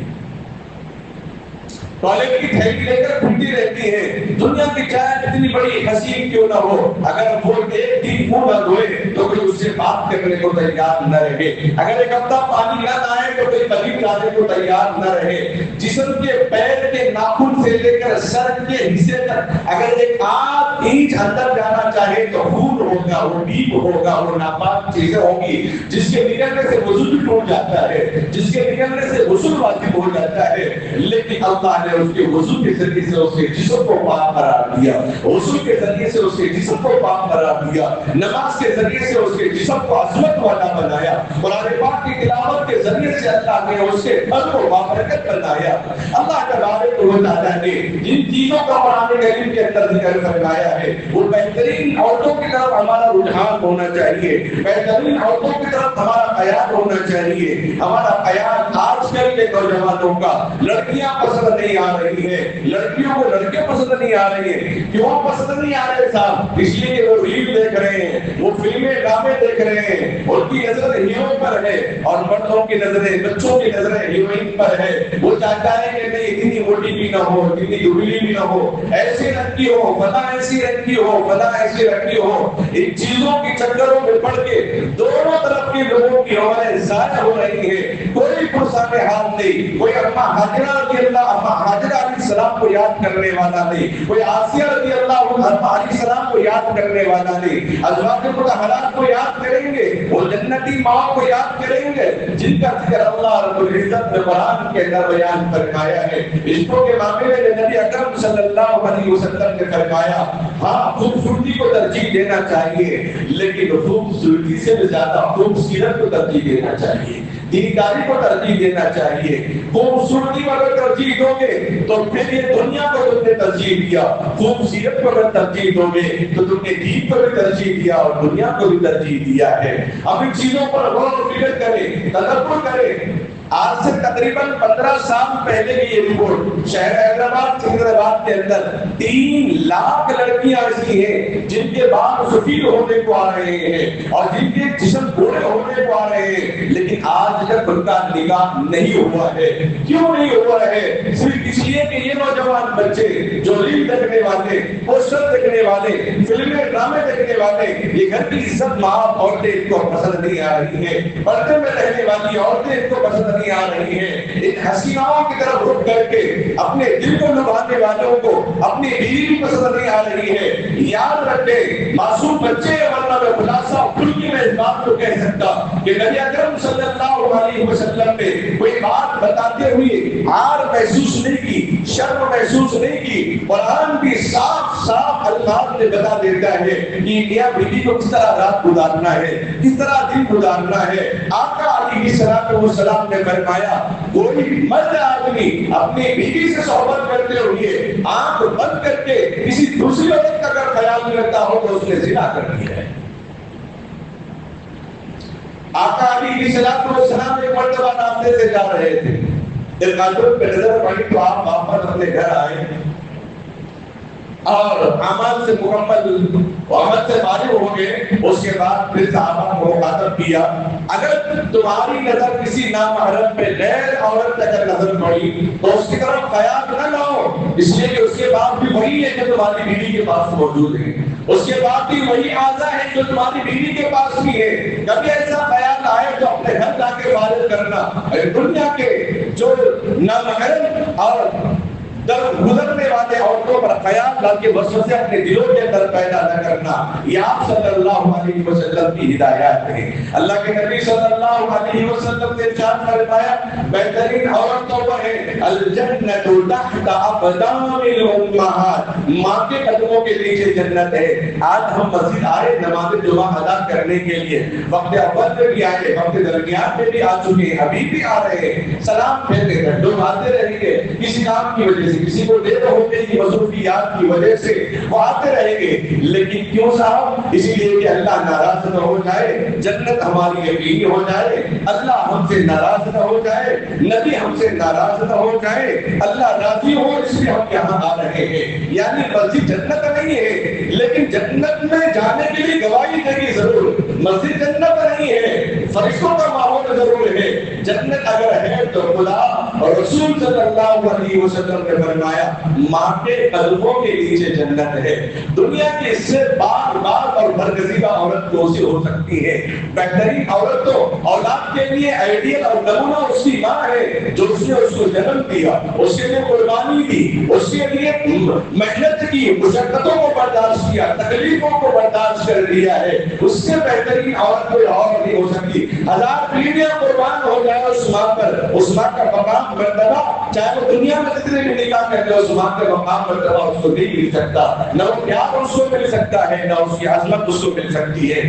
ٹوائلٹ کی تھیلی لے کر پھرتی رہتی ہے. دنیا کی چاہے کتنی بڑی حسین کیوں نہ ہو, اگر وہ ایک دن منہ نہ دھوئے تو کوئی اس سے بات کرنے کو تیار نہ رہے. اگر ایک ہفتہ پانی نہ لائے تو کوئی قریب لانے کو تیار نہ رہے. جسم کے پیر کے ناخن سے لے کر سر کے حصے تک اگر ایک آدھ انچ اندر جانا چاہے تو خون ہوگا, وہ بیپ ہوگا, وہ ناپاک چیزیں ہوں گی جس کے نکلنے سے وضو بھی ٹوٹ جاتا ہے, جس کے نکلنے سے غسل واجب ہو جاتا ہے. لیکن اللہ نے اس کے وضو کے ذریعے سے اس کے جسم کو پاک قرار دیا, وضو کے ذریعے سے اس کے جسم کو پاک قرار دیا, نماز کے ذریعے سے اس کے جسم کو عظمت والا بنایا, قرآن پاک کی تلاوت کے ذریعے سے اللہ نے اس کے قلب کو بابرکت بنایا. اللہ تبارک و تعالیٰ نے جن چیزوں کا قرآن کریم کے اندر ذکر فرمایا ہے وہ بہترین عورتوں کی طرف ہمارا رجحان ہونا چاہیے, بہترین عورتوں کی طرف ہمارا خیال ہونا چاہیے. ہمارا خیال آج کل کے نوجوانوں کا لڑکیاں پسند نہیں آ رہی ہے, لڑکیوں کو لڑکے پسند نہیں آ رہی ہیں. کیوں پسند نہیں آ رہے صاحب؟ اس لیے کہ وہ ریل دیکھ رہے ہیں, وہ فلمیں ڈرامے دیکھ رہے ہیں, ان کی نظر ہیرو پر ہے اور مردوں کی نظریں, بچوں کی نظریں ہیروئن پر ہے. وہ چاہتا ہے کہ نہیں اتنی موٹی بھی نہ ہو, اتنی دبلی بھی نہ ہو, ایسے رنگ کی ہو, فلاں ایسی رنگ کی ہو, فلاں ایسی رنگ کی ہو. ان چیزوں کی چکروں میں پڑ کے دونوں طرف کے لوگوں کی عمریں ضائع ہو رہی ہیں. کوئی پرسان حال نہیں, کوئی اما حاجرہ رضی اللہ, اما حاجرہ علیہ السلام کو یاد کرنے والا نہیں, کوئی آسیہ رضی اللہ عنہا علیہ السلام کو یاد کرنے والا نہیں. ازواج مطہرات کو یاد کریں گے, وہ جنتی ماں کو یاد کریں گے جن کا ذکر اللہ رب العزت نے قرآن کے اندر بیان فرمایا ہے. عشقوں کے معاملے میں نبی اکرم صلی اللہ علیہ وسلم نے فرمایا ہاں خوبصورتی کو ترجیح دینا چاہیے, لیکن خوبصورتی سے زیادہ خوبصورت کو ترجیح دینا چاہیے, دینداری کو ترجیح دینا چاہیے. خوبصورتی کو اگر ترجیح دو گے تو پھر یہ دنیا کو تم نے ترجیح دیا, خوبصورت کو اگر ترجیح دو گے تو تم نے دین کو بھی ترجیح دیا اور دنیا کو بھی ترجیح دیا ہے. اب ان چیزوں پر غور و فکر کریں, تدبر کریں. آج سے تقریباً 15 سال پہلے کی یہ رپورٹ, شہر حیدرآباد سکندرآباد کے اندر 3 لاکھ لڑکیاں ایسی ہیں جن کے بال سفید ہونے کو آ رہے ہیں اور جن کے جسم گھوڑے ہونے کو آ رہے ہیں, لیکن لیکن آج تک ان کا نکاح نہیں ہوا ہے۔ کیوں نہیں ہوا ہے؟ صرف اس لیے کہ یہ نوجوان بچے جو ریل دیکھنے والے، پوسٹر دیکھنے والے، فلمیں ڈرامے دیکھنے والے، یہ گھر کی عزت ماں عورتیں ان کو پسند نہیں آ رہی ہیں، پردے میں رہنے والی عورتیں ان کو پسند نہیں آ رہی ہیں، ان حسیناؤں کی طرف رخ کر کے اپنے دل کو لبھانے والوں کو اپنی بیوی بھی پسند نہیں آ رہی ہے۔ یاد رکھیں معصوم بچے، ورنہ میں خلاصہ کھل کے میں اس بات کو کہہ سکتا کہ نبی اکرم صلی اللہ علیہ وسلم نے کوئی بات بتاتے ہوئے عار محسوس نہیں کی، شرم محسوس نہیں کی۔ قرآن بھی صاف صاف الفاظ میں بتا دیتا ہے کہ میاں بیوی کو کس طرح رات گزارنا ہے، کس طرح دن گزارنا ہے۔ آقا علیہ السلام نے فرمایا کوئی مرد آدمی اپنی بیوی سے صحبت کرتے ہوئے آنکھ بند کر کے کسی دوسری عورت کا اگر خیال کرتا ہو تو اس نے زنا کر دیا ہے۔ آقا علیہ السلام ایک مرتبہ راستے سے جا رہے تھے، ایک آدمی پہ نظر پڑی تو آپ واپس اپنے گھر آئے اور اعمال سے مکمل عمل سے فارغ ہو گئے۔ اس کے بعد پھر صحابہ کو مخاطب کیا، اگر تمہاری نظر کسی نامحرم پہ غیر عورت تک نظر پڑی تو اس کی طرف خیال نہ لاؤ، اس لیے کہ اس کے بعد بھی وہی ہے جو تمہاری بیوی کے پاس موجود ہے، اس کے بعد بھی وہی اعضاء ہے جو تمہاری بیوی کے پاس بھی ہے۔ کبھی ایسا خیال آئے تو اپنے گھر جا کے فارغ کرنا، دنیا کے جو نامحرم اور در گزرنے والے عورتوں پر خیال لا کے وسوسے اپنے دلوں کے اندر پیدا نہ کرنا، یہ آپ صلی اللہ علیہ وسلم کی ہدایات ہے۔ اللہ کے نبی صلی اللہ علیہ وسلم نے ارشاد فرمایا بہترین عورتوں پر ہے الجنت تحت اقدام الامہات، ماں کے قدموں کے نیچے جنت ہے۔ آج ہم مسجد آئے نماز جمعہ ادا کرنے کے لیے، وقت اول میں بھی آئے، وقت درمیان میں بھی آ چکے ہیں، ابھی بھی آ رہے ہیں، سلام پھیرتے ہیں، لوگ آتے رہیں گے کسی کام کی وجہ سے، کسی کو دیر ہونے کی مصروفیات کی وجہ سے وہ آتے رہیں گے، لیکن کیوں صاحب؟ اسی لیے کہ اللہ ناراض نہ ہو جائے، جنت ہماری یقینی ہو جائے، اللہ ہم سے ناراض نہ ہو جائے، نبی ہم سے ناراض نہ ہو جائے، اللہ راضی ہو، اس لیے ہم یہاں آ رہے ہیں۔ یعنی مسجد جنت نہیں ہے، لیکن جنت میں جانے کے لیے گواہی دینی ضرور، مسجد جنت نہیں ہے، فرشتوں کا ماحول ضرور ہے۔ جنت اگر ہے تو خدا اور رسول صلی اللہ علیہ وسلم نے فرمایا ماں کے قدموں کے نیچے جنت ہے۔ دنیا کی اس سے بار بار اور برگزیدہ عورت کون سی ہو سکتی ہے؟ بہترین عورت تو اولاد کے لیے آئیڈیل اور نمونہ اس کی ماں ہے، جو اس نے اس کو جنم دیا، اس کے لیے قربانی دی، اس کے لیے محنت کی، مشقتوں کو برداشت کیا، تکلیفوں کو برداشت کر دیا ہے۔ اس سے بہترین عورت کوئی اور نہیں ہو سکتی۔ ہزار بیویاں قربان ہو جائے اس ماں پر، اس ماں کا مقام مرتبہ چاہے وہ دنیا میں جتنے بھی نکاح کرتے ہو، اس ماں کا مقام مرتبہ اس کو نہیں مل سکتا، نہ وہ پیار اس کو مل سکتا ہے، نہ اس کی عظمت اس کو مل سکتی ہے۔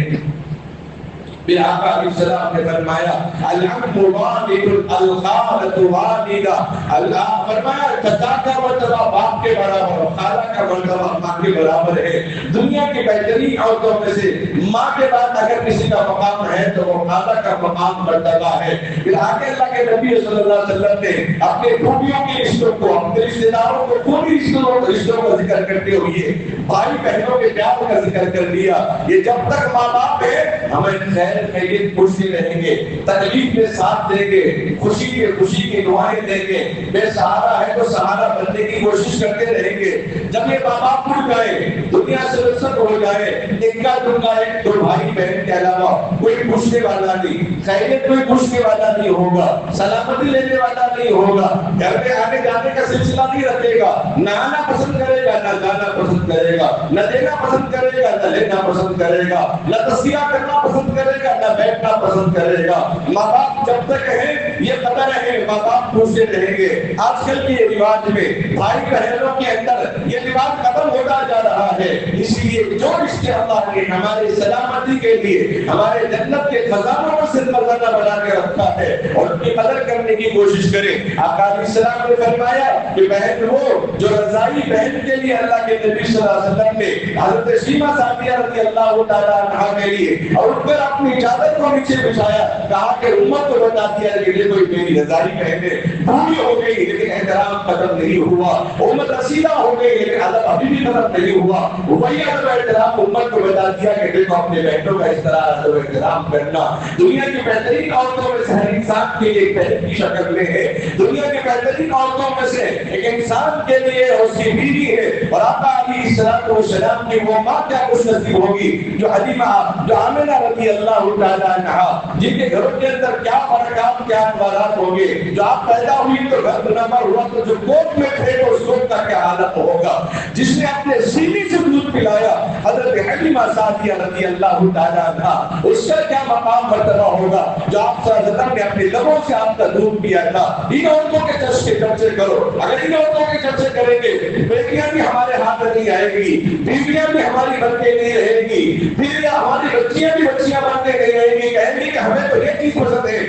پھر آقا علیہ السلام نے فرمایا العم والد الخالۃ والدہ، اللہ فرمایا چچا کا مرتبہ باپ کے برابر، خالہ کا مرتبہ ماں کے برابر ہے۔ دنیا کی بہترین عورتوں میں سے ماں کے بعد اگر کسی کا مقام ہے تو وہ خالہ کا مقام مرتبہ ہے۔ پھر آگے اللہ کے نبی صلی اللہ علیہ وسلم نے اپنے خوبیوں کے رشتوں کو، اپنے رشتے داروں کو، خوبی رشتوں کا ذکر کرتے ہوئے بھائی بہنوں کے پیار کا ذکر کر دیا۔ یہ جب تک ماں باپ ہے ہمیں خیر خیریت خوشی رہیں گے، تکلیف میں ساتھ دیں گے، خوشی کی دعائیں دیں گے، بے سہارا ہے تو سہارا بننے کی کوشش کرتے رہیں گے۔ جب یہ ماں باپ اٹھ جائے، دنیا سے رخصت ہو جائے، اکا دکا ایک دو بھائی بہن کے علاوہ کوئی پوچھنے والا نہیں، خیریت کوئی پوچھنے والا نہیں ہوگا، سلامتی لینے والا نہیں ہوگا، گھر میں آنے جانے کا سلسلہ نہیں رکھے گا، نہ آنا پسند کرے گا، نہ جانا پسند کرے گا، نہ دینا پسند کرے گا، نہ لینا پسند کرے گا، نہ تذکیہ کرنا پسند کرے گا، نہ بیٹھنا پسند کرے گا۔ ماں باپ جب تک ہیں یہ قدر ہے، ماں باپ پوچھتے رہیں گے۔ آج کل کے رواج میں بھائی بہنوں کے اندر یہ رواج ختم ہوتا جا رہا ہے، اس لیے جو رشتے اللہ نے ہماری سلامتی کے لیے ہمارے جنت کے خزانوں میں سے خزانہ بنا کے رکھا ہے اور ان کی قدر کرنے کی کوشش کریں۔ آقا علیہ السلام نے فرمایا کہ بہن وہ جو رضائی بہن کے لیے اللہ کے نبی صلی اللہ علیہ وسلم نے حضرت سیمہ ثانیہ رضی اللہ تعالیٰ عنہا کے لیے اور ان پر اپنی چادر کو نیچے بچھایا، کہا کہ امت کو بتا دیا کہ یہ کوئی میری رضائی بہن ہے، بوڑھی ہو گئی لیکن احترام ختم نہیں ہوا، امت رسیدہ ہو گئی لیکن ادب ابھی بھی ختم نہیں ہوا۔ وہی ادب و احترام امت کو بتا دیا کہ دیکھو اپنے بہنوں کا اس طرح ادب و احترام کرنا دنیا کی بہترین عورتوں میں سے ہر انسان کے لیے ایک بہن کی شکل میں ہے. دنیا کی بہترین عورتوں میں سے ایک انسان کے لیے اس کی بیوی ہے. اور آقا علیہ الصلوۃ والسلام کی وہ ماں کیا خوش نصیب ہوگی جو حلیمہ جو آمنہ رضی اللہ تعالیٰ عنہا جن کے گھروں کے اندر کیا برکات کیا انوارات ہوں گے. جو آپ پیدا ہوئی تو گھر بنما ہوا تو جو گود میں تھے تو اس گود کا کیا حالت ہوگا. جس نے اپنے سینے سے دودھ پلایا حضرت حلیمہ سعدیہ رضی اللہ تعالیٰ عنہا اس کا کیا مقام مرتبہ ہوگا جو آپ صلی اللہ علیہ وسلم نے اپنے لبوں سے آپ کا دودھ پیا تھا. ان عورتوں کے چرچے کرو. اگر ان عورتوں کے چرچے کریں گے بیٹیاں بھی ہمارے ہاتھ میں نہیں آئے گی, بیویاں بھی ہماری بنتے نہیں رہے گی, پھر ہماری بچیاں بھی بچیاں بنتے نہیں رہے گی. کہیں گے کہ ہمیں تو یہ چیز پسند ہے.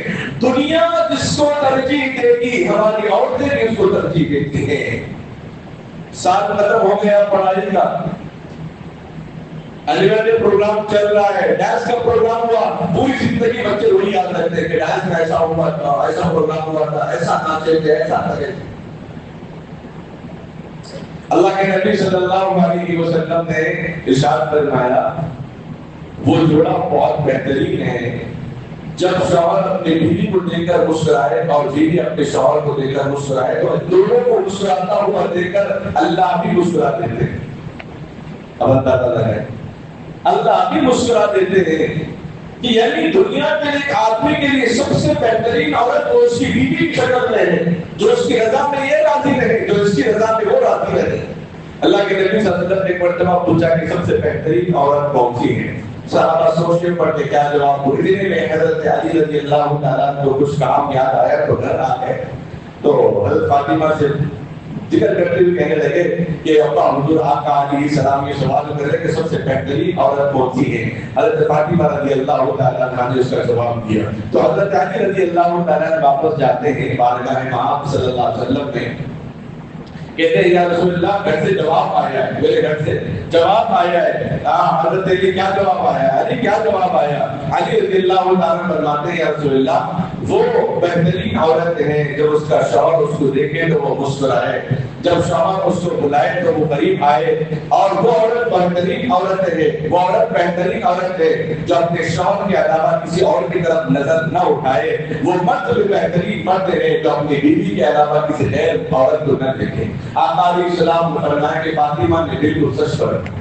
دنیا جس کو ترجیح دے گی ہماری عورتیں بھی اس کو ترجیح دیتی ہیں. سال ختم ہو گیا پڑھائی کا, انیورسری پروگرام چل رہا ہے, ڈانس کا پروگرام ہوا, پوری زندگی بچے وہی یاد رکھتے ہیں کہ ڈانس میں ایسا ہوا تھا, ایسا پروگرام ہوا تھا, ایسا ناچے تھے, ایسا کرے تھے. اللہ کے نبی صلی اللہ علیہ وسلم نے ارشاد فرمایا وہ جوڑا بہت بہترین ہے جب شوہر اپنی بیوی کو دیکھ کر مسکرائے اور بیوی اپنے شوہر کو دیکھ کر مسکرائے تو دونوں کو مسکراتا ہوا دیکھ کر اللہ بھی مسکرا دیتے ہیں. اب اللہ بھی مسکرا دیتے ہیں کہ یعنی دنیا کے ایک آدمی کے لیے سب سے بہترین عورت وہ اس کی بیوی کی شکل میں ہے جو اس کی رضا میں یہ راضی رہے, جو اس کی رضا میں وہ راضی رہے. اللہ کے نبی صلی اللہ علیہ وسلم نے ایک مرتبہ پوچھا کہ سب سے بہترین عورت کون سی ہے. صحابہ سوچ کے پڑھتے کیا جواب پوری دن میں حضرت علی رضی اللہ تعالیٰ کو کچھ کام یاد آیا تو گھر آ گئے تو حضرت فاطمہ سے ذکر کرتے ہوئے کہنے لگے کہ ابا حضور آقا علیہ السلام یہ سوال کر رہے کہ سب سے بہترین عورت کون سی ہے. حضرت فاطمہ رضی اللہ تعالیٰ عنہ نے اس کا جواب دیا تو حضرت علی رضی اللہ تعالیٰ واپس جاتے ہیں بارگاہ امام صلی اللہ علیہ وسلم میں, کہتے ہیں یا رسول اللہ گھر سے جواب آیا ہے, میرے گھر سے جواب آیا ہے. حضرت علی کیا جواب آیا, علی کیا جواب آیا. علی رضی اللہ تعالیٰ فرماتے ہیں یا رسول اللہ وہ بہترین عورت ہے جب اس کا شوہر اس کو دیکھے تو وہ مسکرائے, جب شوہر اس کو بلائے تو وہ قریب آئے, اور وہ عورت بہترین عورت ہے, وہ عورت بہترین عورت ہے جو اپنے شوہر کے علاوہ کسی اور کی طرف نظر نہ اٹھائے. وہ مرد بھی بہترین مرد ہے جو اپنی بیوی کے علاوہ کسی غیر عورت کو نہ دیکھے. آقا علیہ السلام نے فرمایا کہ فاطمہ نے بالکل سچ فرمایا,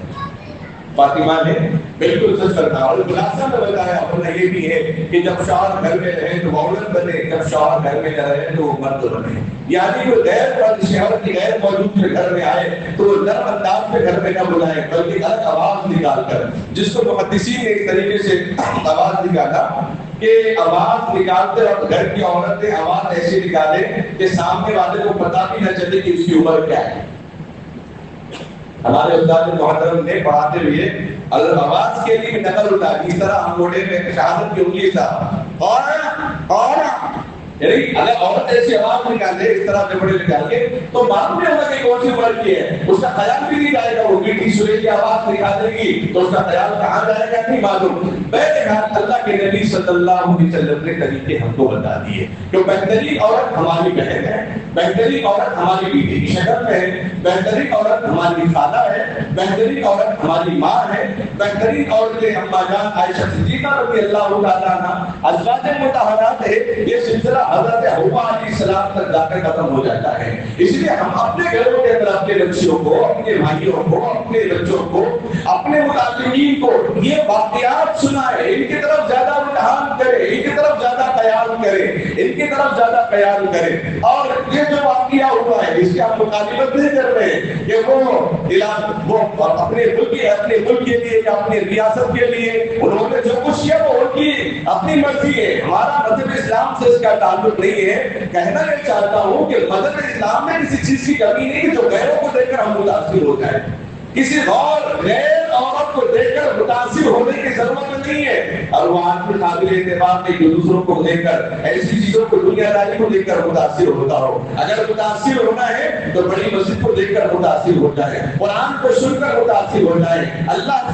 فاطمہ نے بالکل سچ فرمایا. اور خلاصہ میں بتایا اپنا یہ بھی ہے کہ جب شوہر گھر میں رہے تو وہ عورت بنے, جب شوہر گھر میں نہ رہے تو وہ مرد بنے. یعنی وہ غیر مرد شوہر کی غیر موجود کے گھر میں آئے تو وہ نرم انداز میں گھر میں نہ بلائے بلکہ الگ آواز نکال کر, جس کو محدثین نے ایک طریقے سے آواز نکالا کہ آواز نکالتے وقت گھر کی عورتیں آواز ایسی نکالے کہ سامنے والے کو پتا بھی نہ چلے کہ اس کی عمر کیا ہے. ہمارے استاد محترم نے پڑھاتے ہوئے آواز کے لیے نقل اٹھا اس طرح ہم موڑے میں شہادت کی انگلی تھا اور یعنی اگر عورت ایسی آواز نکالے اس طرح سے بڑے نکال کے تو معلوم نہیں ہوگا کہ کون سی عمر کی ہے, اس کا خیال بھی نہیں جائے گا. وہ میٹھی سورے کی آواز نکالے گی تو اس کا خیال کہاں جائے گا نہیں معلوم. بہرحال اللہ کے نبی صلی اللہ علیہ وسلم نے طریقے ہم کو بتا دیے کہ بہترین عورت ہماری بہن ہے, بہترین عورت ہماری بیوی کی شکل میں ہے, بہترین عورت ہماری خالہ ہے, بہترین عورت ہماری ماں ہے, بہترین عورتیں اما جان عائشہ صدیقہ رضی اللہ تعالیٰ عنہا ازواج مطہرات ہے. یہ سلسلہ حضرت حوا علیہ السلام تک جا کر ختم ہو جاتا ہے. اس لیے ہم اپنے گھروں کے اندر اپنے بچیوں کو, اپنے بھائیوں کو, اپنے بچوں کو, اپنے متعلقین کو یہ واقعات سنائے, ان کی طرف زیادہ رجحان کرے, ان کی طرف زیادہ خیال کرے, ان کی طرف زیادہ خیال کرے. اور یہ جو واقعہ ہوا ہے اس کی ہم مطالبت نہیں کر رہے ہیں کہ وہ اپنے ملک کے لیے یا اپنی ریاست کے لیے انہوں نے جو کچھ کیا وہ ان کی اپنی مرضی ہے. ہمارا مذہب اسلام سے اس کا تعلق نہیں ہے. کہنا یہ چاہتا ہوں کہ مذہب اسلام میں کسی چیز کی کمی نہیں جو غیروں کو دیکھ کر ہم متاثر ہو جائیں. کسی غیر عورت کو دیکھ کر متاثر ہونے کی ضرورت نہیں ہے. اور وہ آدمی قابل اعتبار ہے کہ دوسروں کو دیکھ کر ایسی چیزوں کو دنیا داری کو دیکھ کر متاثر ہوتا ہو. اگر متاثر ہونا ہے تو بڑی مسجد کو دیکھ کر متاثر ہو جائے, قرآن کو سن کر متاثر ہو جائے, اللہ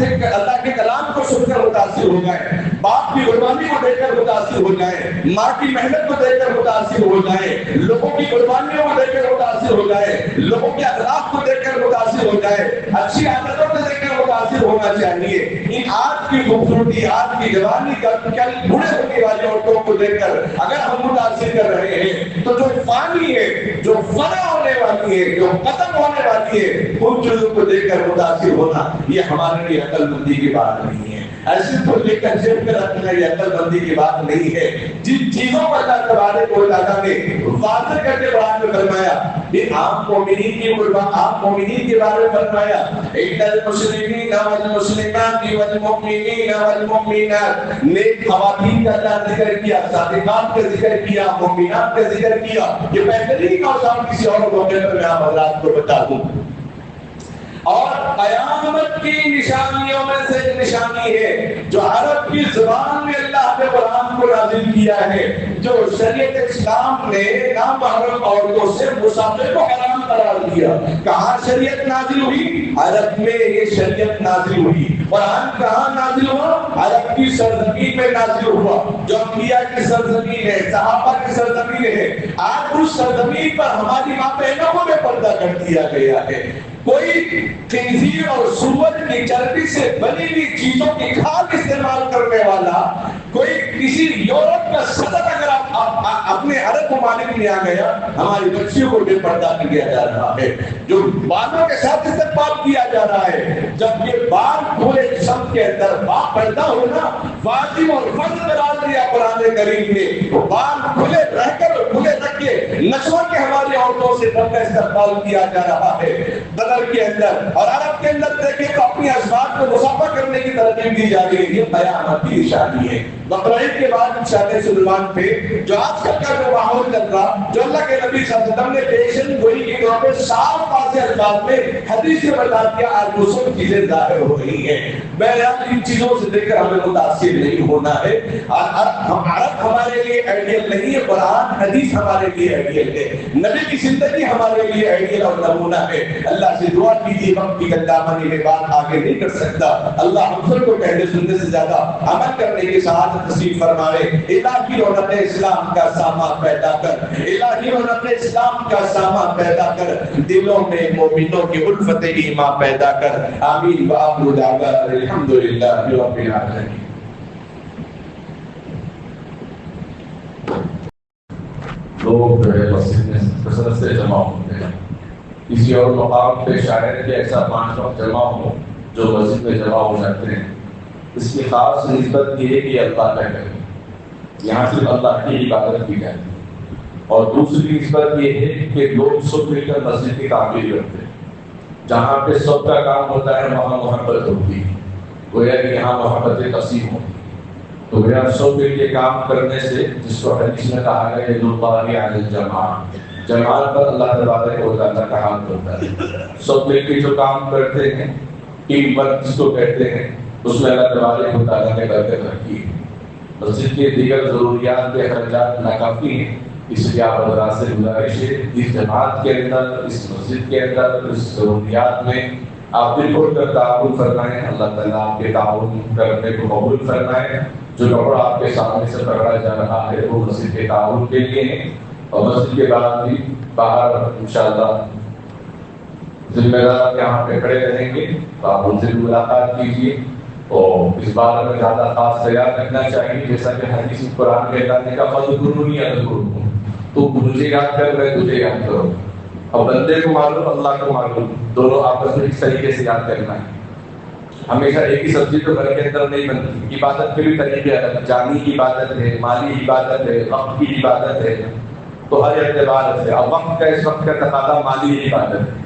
کے کلام کو سن کر متاثر ہو جائے, باپ کی قربانی کو دیکھ کر متاثر ہو جائے, ماں کی محنت کو دیکھ کر متاثر ہو جائے, لوگوں کی قربانیوں کو دیکھ کر متاثر ہو جائے, لوگوں کے اخلاق کو دیکھ کر متاثر ہو جائے, اچھی عادتوں کو دیکھ کر متاثر متاثر ہونا چاہیے. ان آج کی خوبصورتی، آج کی جوانی کا کل بوڑھے ہونے والی عورتوں کو دیکھ کر اگر ہم متاثر کر رہے ہیں تو جو فانی ہے، جو فنا ہونے والی ہے، جو ختم ہونے والی ہے، ان چیزوں کو دیکھ کر متاثر ہونا یہ ہمارے لیے عقل مندی کی بات نہیں ہے. ایسے کو لے کر جیب میں رکھنا یہ عقل مندی کی بات نہیں ہے. جن چیزوں کو اللہ تبارک و تعالیٰ نے واضح کر کے قرآن میں فرمایا، یہ عام مومنین کی قربان، عام مومنین کے بارے میں فرمایا، ان المسلمین والمسلمات والمؤمنین والمؤمنات، نیک خواتین کا اللہ ذکر کیا، صادقات کا ذکر کیا، مومنات کا ذکر کیا. یہ بہترین اوصاف کسی اور موقع پر میں آپ حضرات کو بتا دوں. اور قیامت کی نشانیوں میں سے ایک نشانی ہے جو عرب کی زبان میں اللہ نے قرآن کو نازل کیا ہے، جو شریعت اسلام نے نامحرم عورتوں سے مسافر کو حرام قرار دیا. کہاں شریعت نازل ہوئی؟ عرب میں یہ شریعت نازل ہوئی. قرآن کہاں نازل ہوا؟ عرب کی سرزمین میں نازل ہوا، جو انبیاء کی سرزمین ہے، صحابہ کی سرزمین ہے. آج اس سرزمین پر ہماری ماں بہنوں کو بے پردہ کر دیا گیا ہے. کوئی خنزیر اور سور کی چربی سے بنی ہوئی چیزوں کی کھال استعمال کرنے والا کوئی کسی یورپ کا صدر اگر اپنے عرب ممالک میں آ گیا، ہماری بچیوں کو بے پردہ کیا جا رہا ہے، جو بالوں کے ساتھ استقبال کیا جا رہا ہے. جب یہ بال پورے جسم کے اندر با پردہ ہونا واجب اور فرض قرار دیا قرآن کریم نے، بال کھلے رہ کر کھلے رکھ کے نسلوں کے ہماری عورتوں سے کا استقبال کیا جا رہا ہے. بدر کے اندر اور عرب کے اندر دیکھیں تو اپنی ازواج کو مصافحہ کرنے کی ترغیب دی جا رہی ہے. یہ قیامت کی نشانی ہے. بقرعید کے بعد شان سلیمان پہ جو آج کل کا جو ماحول چل رہا، جو اللہ کے نبی صلی اللہ علیہ وسلم نے پیشن گوئی کی طور پہ صاف واضح الفاظ میں حدیث سے بتا دیا، آج وہ سب چیزیں ظاہر ہو رہی ہیں. بہرحال ان چیزوں سے دیکھ کر ہمیں متاثر نہیں ہونا ہے. عرب ہمارے لیے آئیڈیل نہیں ہے، قرآن حدیث ہمارے لیے آئیڈیل ہے، نبی کی زندگی ہمارے لیے آئیڈیل اور نمونہ ہے. اللہ سے دعا کیجیے وقت کی گندامانی میں بات آگے نہیں کر سکتا. اللہ ہم سب کو کہنے سننے سے زیادہ عمل کرنے کی سعادت نصیب فرمائے. الہی رونق اسلام کا سامہ پیدا کر، الہی رونق اسلام کا سامہ پیدا کر، دلوں میں مومنوں کی الفت ایمان پیدا کر. آمین. وآخر دعوانا الحمدللہ رب العالمین. لوگ جو ہے مسجد میں کثرت سے جمع ہوتے ہیں. کسی اور مقام پہ شاید کہ ایسا 5 وقت جمع ہو جو مسجد میں جمع ہو جاتے ہیں، اس کی خاص نسبت یہ ہے کہ اللہ کا گھر، یہاں صرف اللہ کی عبادت کی جاتی ہے. اور دوسری نسبت یہ ہے کہ لوگ سب مل کر مسجد کی تعمیر کرتے ہیں. جہاں پہ سب کا کام ہوتا ہے وہاں محبت ہوتی ہے، گویا کہ یہاں محبت تقسیم ہوتی ہے. تو گویا سب مل کے کام کرنے سے، جس کو حدیث میں کہا گیا ہے ذوالطاعۃ علی الجماعۃ، جماعت پر اللہ تبارک و تعالیٰ کا ہاتھ ہوتا ہے. سب مل کے جو کام کرتے ہیں، ٹیم ورک جس کو کہتے ہیں، اس میں اللہ تبارک و تعالیٰ نے برکت رکھی ہے. مسجد کے دیگر ضروریات کے اخراجات ناکافی ہیں، اس لیے آپ حضرات سے گزارش ہے اس جماعت کے اندر، اس مسجد کے اندر، اس ضروریات میں آپ بالکل کر تعاون فرمائیں. اللہ تعالیٰ آپ کے تعاون کرنے کو قبول فرمائے. جو کپڑا آپ کے سامنے سے پکڑا جا رہا ہے وہ مسجد کے تعاون کے لیے ہے، اور مسجد کے بعد بھی باہر انشاءاللہ ذمہ دار یہاں پہ کھڑے رہیں گے، تو آپ ان سے بھی ملاقات کیجیے. اور اس بارے میں زیادہ خاص خیال رکھنا چاہیے، جیسا کہ حدیث قرآن میں اللہ نے کہا فَاذْكُرُونِی أَذْكُرْكُمْ، تو مجھے یاد کر میں تجھے یاد کروں. اور بندے کو معلوم اللہ کو معلوم، دونوں آپس میں اس طریقے سے یاد کرنا ہے. ہمیشہ ایک ہی سبزی تو گھر کے اندر نہیں بنتی. عبادت کے بھی طریقے الگ، جانی کی عبادت ہے، مالی عبادت ہے، وقت کی عبادت ہے، تو ہر اعتبار سے. اب وقت کا اس وقت کا تقاضا مالی عبادت ہے.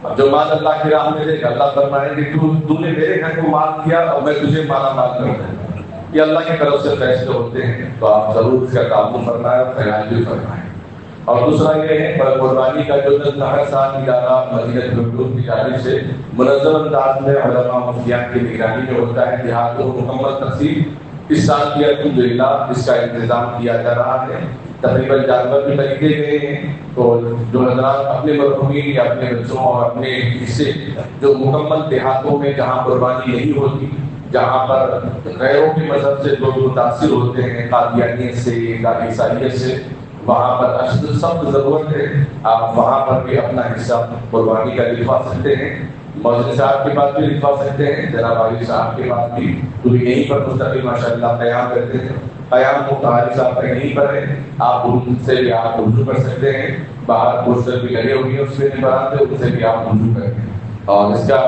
اب جو مال اللہ کی راہ میں دے گا، اللہ فرمائے کہ تو نے میرے گھر کو مال دیا اور میں تجھے مالا مال کر دوں. یہ اللہ کی طرف سے فیصلے ہوتے ہیں، تو آپ ضرور اس کا تعاون فرمائیں اور خیال بھی فرمائیں. اور دوسرا یہ ہے قربانی کا جو ہر سال ادارہ مدینہ نبوی کی جانب سے منظم انداز میں علماء مفتیان کی نگرانی میں ہوتا ہے. دیہات کو مکمل تقسیم اس سال کی الحمدللہ اس کا انتظام کیا جا رہا ہے. تقریباً جانور بھی خریدے گئے ہیں، تو جو حضرات اپنے مرحومین یا اپنے بچوں اور اپنے حصے جو مکمل دیہاتوں میں جہاں قربانی نہیں ہوتی، جہاں پر غیروں کے مذہب سے لوگ متاثر ہوتے ہیں، قادیانیت سے یا عیسائیت سے، وہاں پر اشد سخت ضرورت ہے. آپ وہاں پر بھی اپنا حصہ قربانی کا لکھوا سکتے ہیں. مولوی صاحب کے پاس بھی لکھوا سکتے ہیں، جناب عالی صاحب کے پاس بھی، تو یہیں پر مستقل ماشاء اللہ قیام کرتے ہیں. قیام کو قاری صاحب کا یہیں پر ہے، آپ ان سے بھی آپ رجوع کر سکتے ہیں. باہر پوسٹر بھی لگے ہوئے ہیں اس میں بناتے، ان سے بھی آپ رجوع کریں. اور اس کا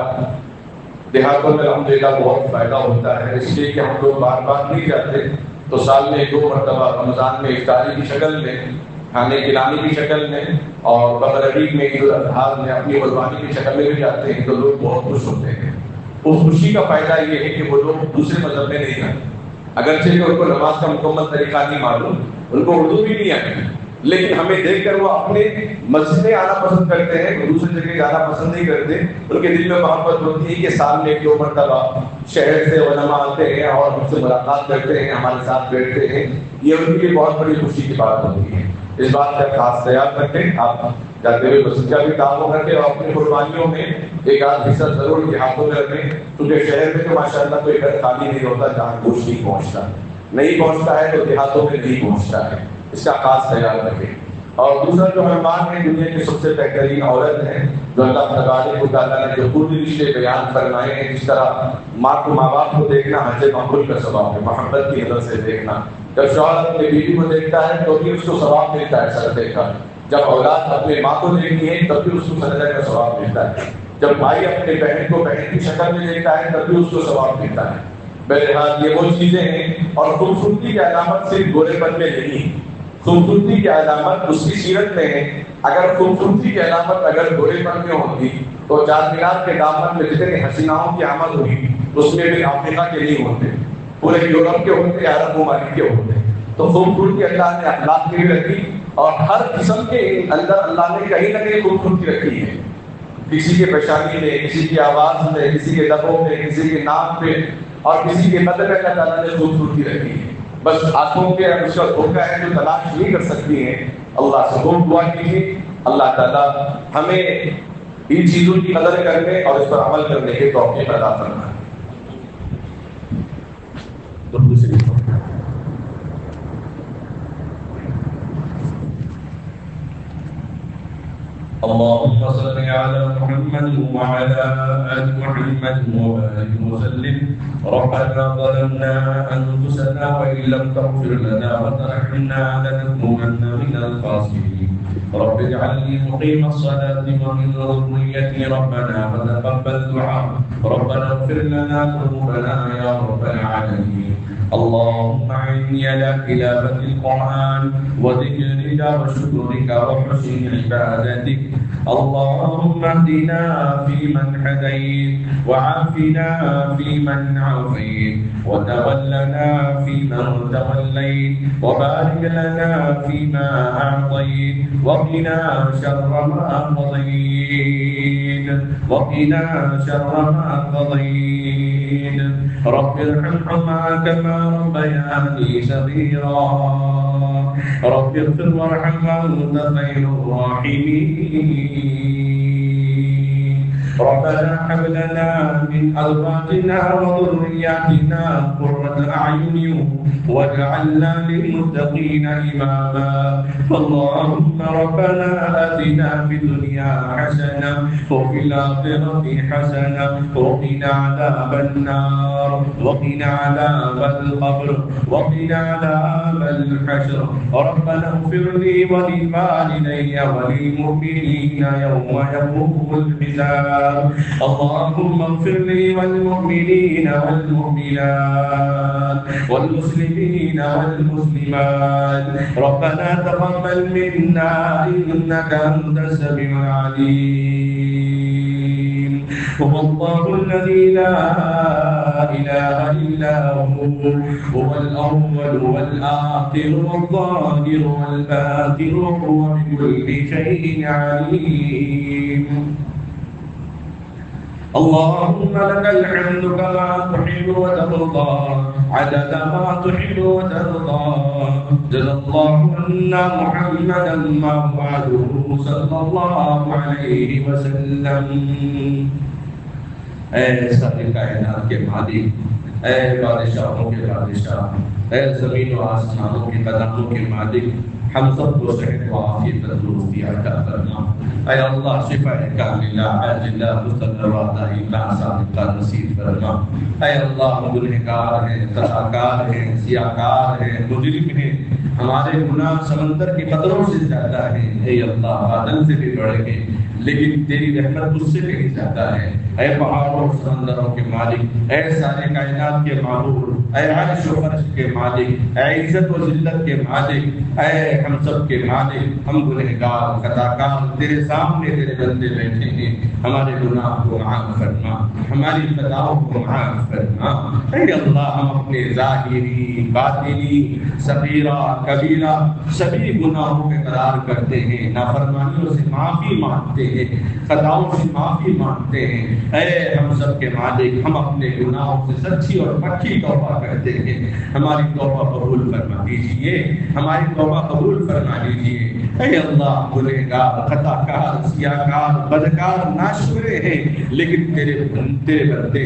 دیہاتوں میں الحمدللہ بہت فائدہ ہوتا ہے، اس لیے کہ ہم لوگ بار بار نہیں جاتے تو سال میں 2 مرتبہ رمضان میں افطاری کی شکل میں، کھانے کھلانے کی شکل میں، اور بقر عید میں، عید الاضحیٰ میں اپنی قربانی کی شکل میں بھی جاتے ہیں تو لوگ بہت خوش ہوتے ہیں. اس خوشی کا فائدہ یہ ہے کہ وہ لوگ دوسرے مذہب میں نہیں جاتے، اگرچہ کہ ان کو نماز کا مکمل طریقہ نہیں معلوم، ان کو اردو بھی نہیں آتی، لیکن ہمیں دیکھ کر وہ اپنے مسجد میں آنا پسند کرتے ہیں، وہ دوسری جگہ جانا پسند نہیں کرتے. ان کے دل میں محبت ہوتی ہے کہ سال میں 2 مرتبہ شہر سے علماء آتے ہیں اور ہم سے ملاقات کرتے ہیں، ہمارے ساتھ بیٹھتے ہیں. یہ ان کے لیے بہت بڑی خوشی کی بات ہوتی ہے. اس بات کا خاص خیال رکھیں. آپ جاتے ہوئے مسجد کا بھی تعاون رکھیں اور اپنی قربانیوں میں ایک آدھ حصہ ضرور دیہاتوں میں رکھیں، کیونکہ شہر میں تو ماشاء اللہ کوئی گھر خالی نہیں ہوتا جہاں گوشت نہیں پہنچتا ہے تو دیہاتوں میں نہیں پہنچتا ہے. اس کا خاص خیال رکھیں. اور دوسرا جو مہمان ہے دنیا کی سب سے بہترین عورت ہے، جو اللہ تبارک و تعالیٰ نے جو پوری رشتے بیان فرمائے ہیں. جس طرح ماں باپ کو دیکھنا حج مقبول کا ثواب ہے، محبت کی نظر سے دیکھنا. جب شوہر اپنی بیوی کو دیکھتا ہے تو بھی اس کو ثواب ملتا ہے صدقے کا. جب اولاد اپنے ماں کو دیکھتی ہے تب بھی اس کو صدقے کا ثواب ملتا ہے. جب بھائی اپنے بہن کو بہن کی شکل میں دیکھتا ہے تب بھی اس کو ثواب ملتا ہے. بہرحال یہ وہ چیزیں ہیں. اور خوبصورتی کی علامت صرف گورے پن میں نہیں، خوبصورتی کی علامت اس کی سیرت میں ہے. اگر خوبصورتی کی علامت اگر گورے پن میں ہوتی تو چار مینار کے دامن میں جتنے حسیناؤں کی آمد ہوئی اس میں بھی افریقہ کے نہیں ہوتے، پورے یورپ کے ہوتے، عرب ممالک کے ہوتے. تو خوبصورتی اللہ نے اخلاق میں بھی رکھی، اور ہر قسم کے اندر اللہ نے کہیں نہ کہیں خوبصورتی رکھی ہے. کسی کے پیشانی میں، کسی کی آواز میں، کسی کے لبوں میں، کسی کے نام پہ، اور کسی کے قدر میں اللہ تعالیٰ نے خوبصورتی رکھی ہے. بس آنکھوں کے اس کا دھوکہ ہے جو تلاش نہیں کر سکتی ہیں. اللہ سے خوب دعا کیجیے اللہ تعالیٰ ہمیں ان چیزوں کی قدر کرنے اور اس پر عمل کرنے کے توفیق عطا فرمائے. اللهم صل على محمد وعلى آل محمد وبارك وسلم. ربنا ظلمنا أنفسنا وإن لم تغفر لنا وترحمنا لنكونن من الخاسرين. رب اجعلني مقيم الصلاة ومن ذريتي ربنا وتقبل دعاء. ربنا اغفر لنا ذنوبنا يا رب العالمين. اللهم أعني على تلاوة القرآن وذكرك وشكرك وحسن عبادتك. اللهم اهدنا فيمن هديت وعافنا فيمن عافيت وتولنا فيمن توليت وبارك لنا فيما أعطيت وقنا شر ما قضيت رب ارحمهما كما ربياني صغيرا. رب اغفر وارحم وأنت خير الراحمين. ربنا هب لنا من أزواجنا وذرياتنا قرة أعين واجعلنا للمتقين إماما. اللهم ربنا آتنا في الدنيا حسنة وفي الآخرة حسنة وقنا عذاب النار وقنا عذاب القبر وقنا عذاب الحشر. ربنا اغفر لي ولوالدي وللمؤمنين يوم يقوم الحساب. اللهم اغفر لي والمؤمنين والمؤمنات والمسلمين والمسلمات. ربنا تقبل منا إنك أنت السميع العليم. هو الله الذي لا إله إلا هو الأول والآخر والظاهر والباطن وهو بكل شيء عليم. اللهم لك الحمد كما تحب وترضى عدد ما تحب وترضى. جزا الله عنا محمدا ما وعده صلى الله عليه وسلم. اے سارے کائنات کے مالک، اے بادشاہوں کے بادشاہ، اے زمین و آسمانوں کے قدموں کے مالک، ہم سب کو صحت و عافیت تندرستی عطا فرما۔ اے اللہ شفاء کاملہ عاجلہ مسلمہ دائمہ صادقہ نصیب فرما۔ اے اللہ ہم گنہگار ہیں، خطاکار ہیں، سیاہکار ہیں، مجرم ہیں، ہمارے گناہ سمندر کے قطروں سے زیادہ ہیں۔ اے اللہ بادل سے بھی بڑے ہیں لیکن تیری رحمت اس سے بھی زیادہ ہے۔ اے پہاڑوں اور سمندروں کے مالک، اے سارے کائنات کے معبود، اے عرش و فرش کے مالک، اے عزت و ذلت کے مالک، اے ہم سب کے مالک، ہم گنہگار خطاکار تیرے سامنے تیرے بندے بیٹھے ہیں، ہمارے گناہ کو معاف فرما، ہماری خطاؤں کو معاف فرما۔ اے اللہ ہم اپنے ظاہری باطنی صغیرہ کبیرہ سبھی گناہوں کے اقرار کرتے ہیں، نافرمانیوں سے معافی مانگتے ہیں، خطاؤں سے معافی مانگتے ہیں۔ اے ہم سب کے مالک، ہم اپنے گناہوں سے سچی اور پکی توبہ کرتے ہیں، ہماری توبہ قبول فرما دیجیے، ہماری توبہ قبول فرما دیجیے۔ اے اللہ گنہگار خطاکار سیاہکار بدکار ناشکرے ہیں لیکن تیرے بندے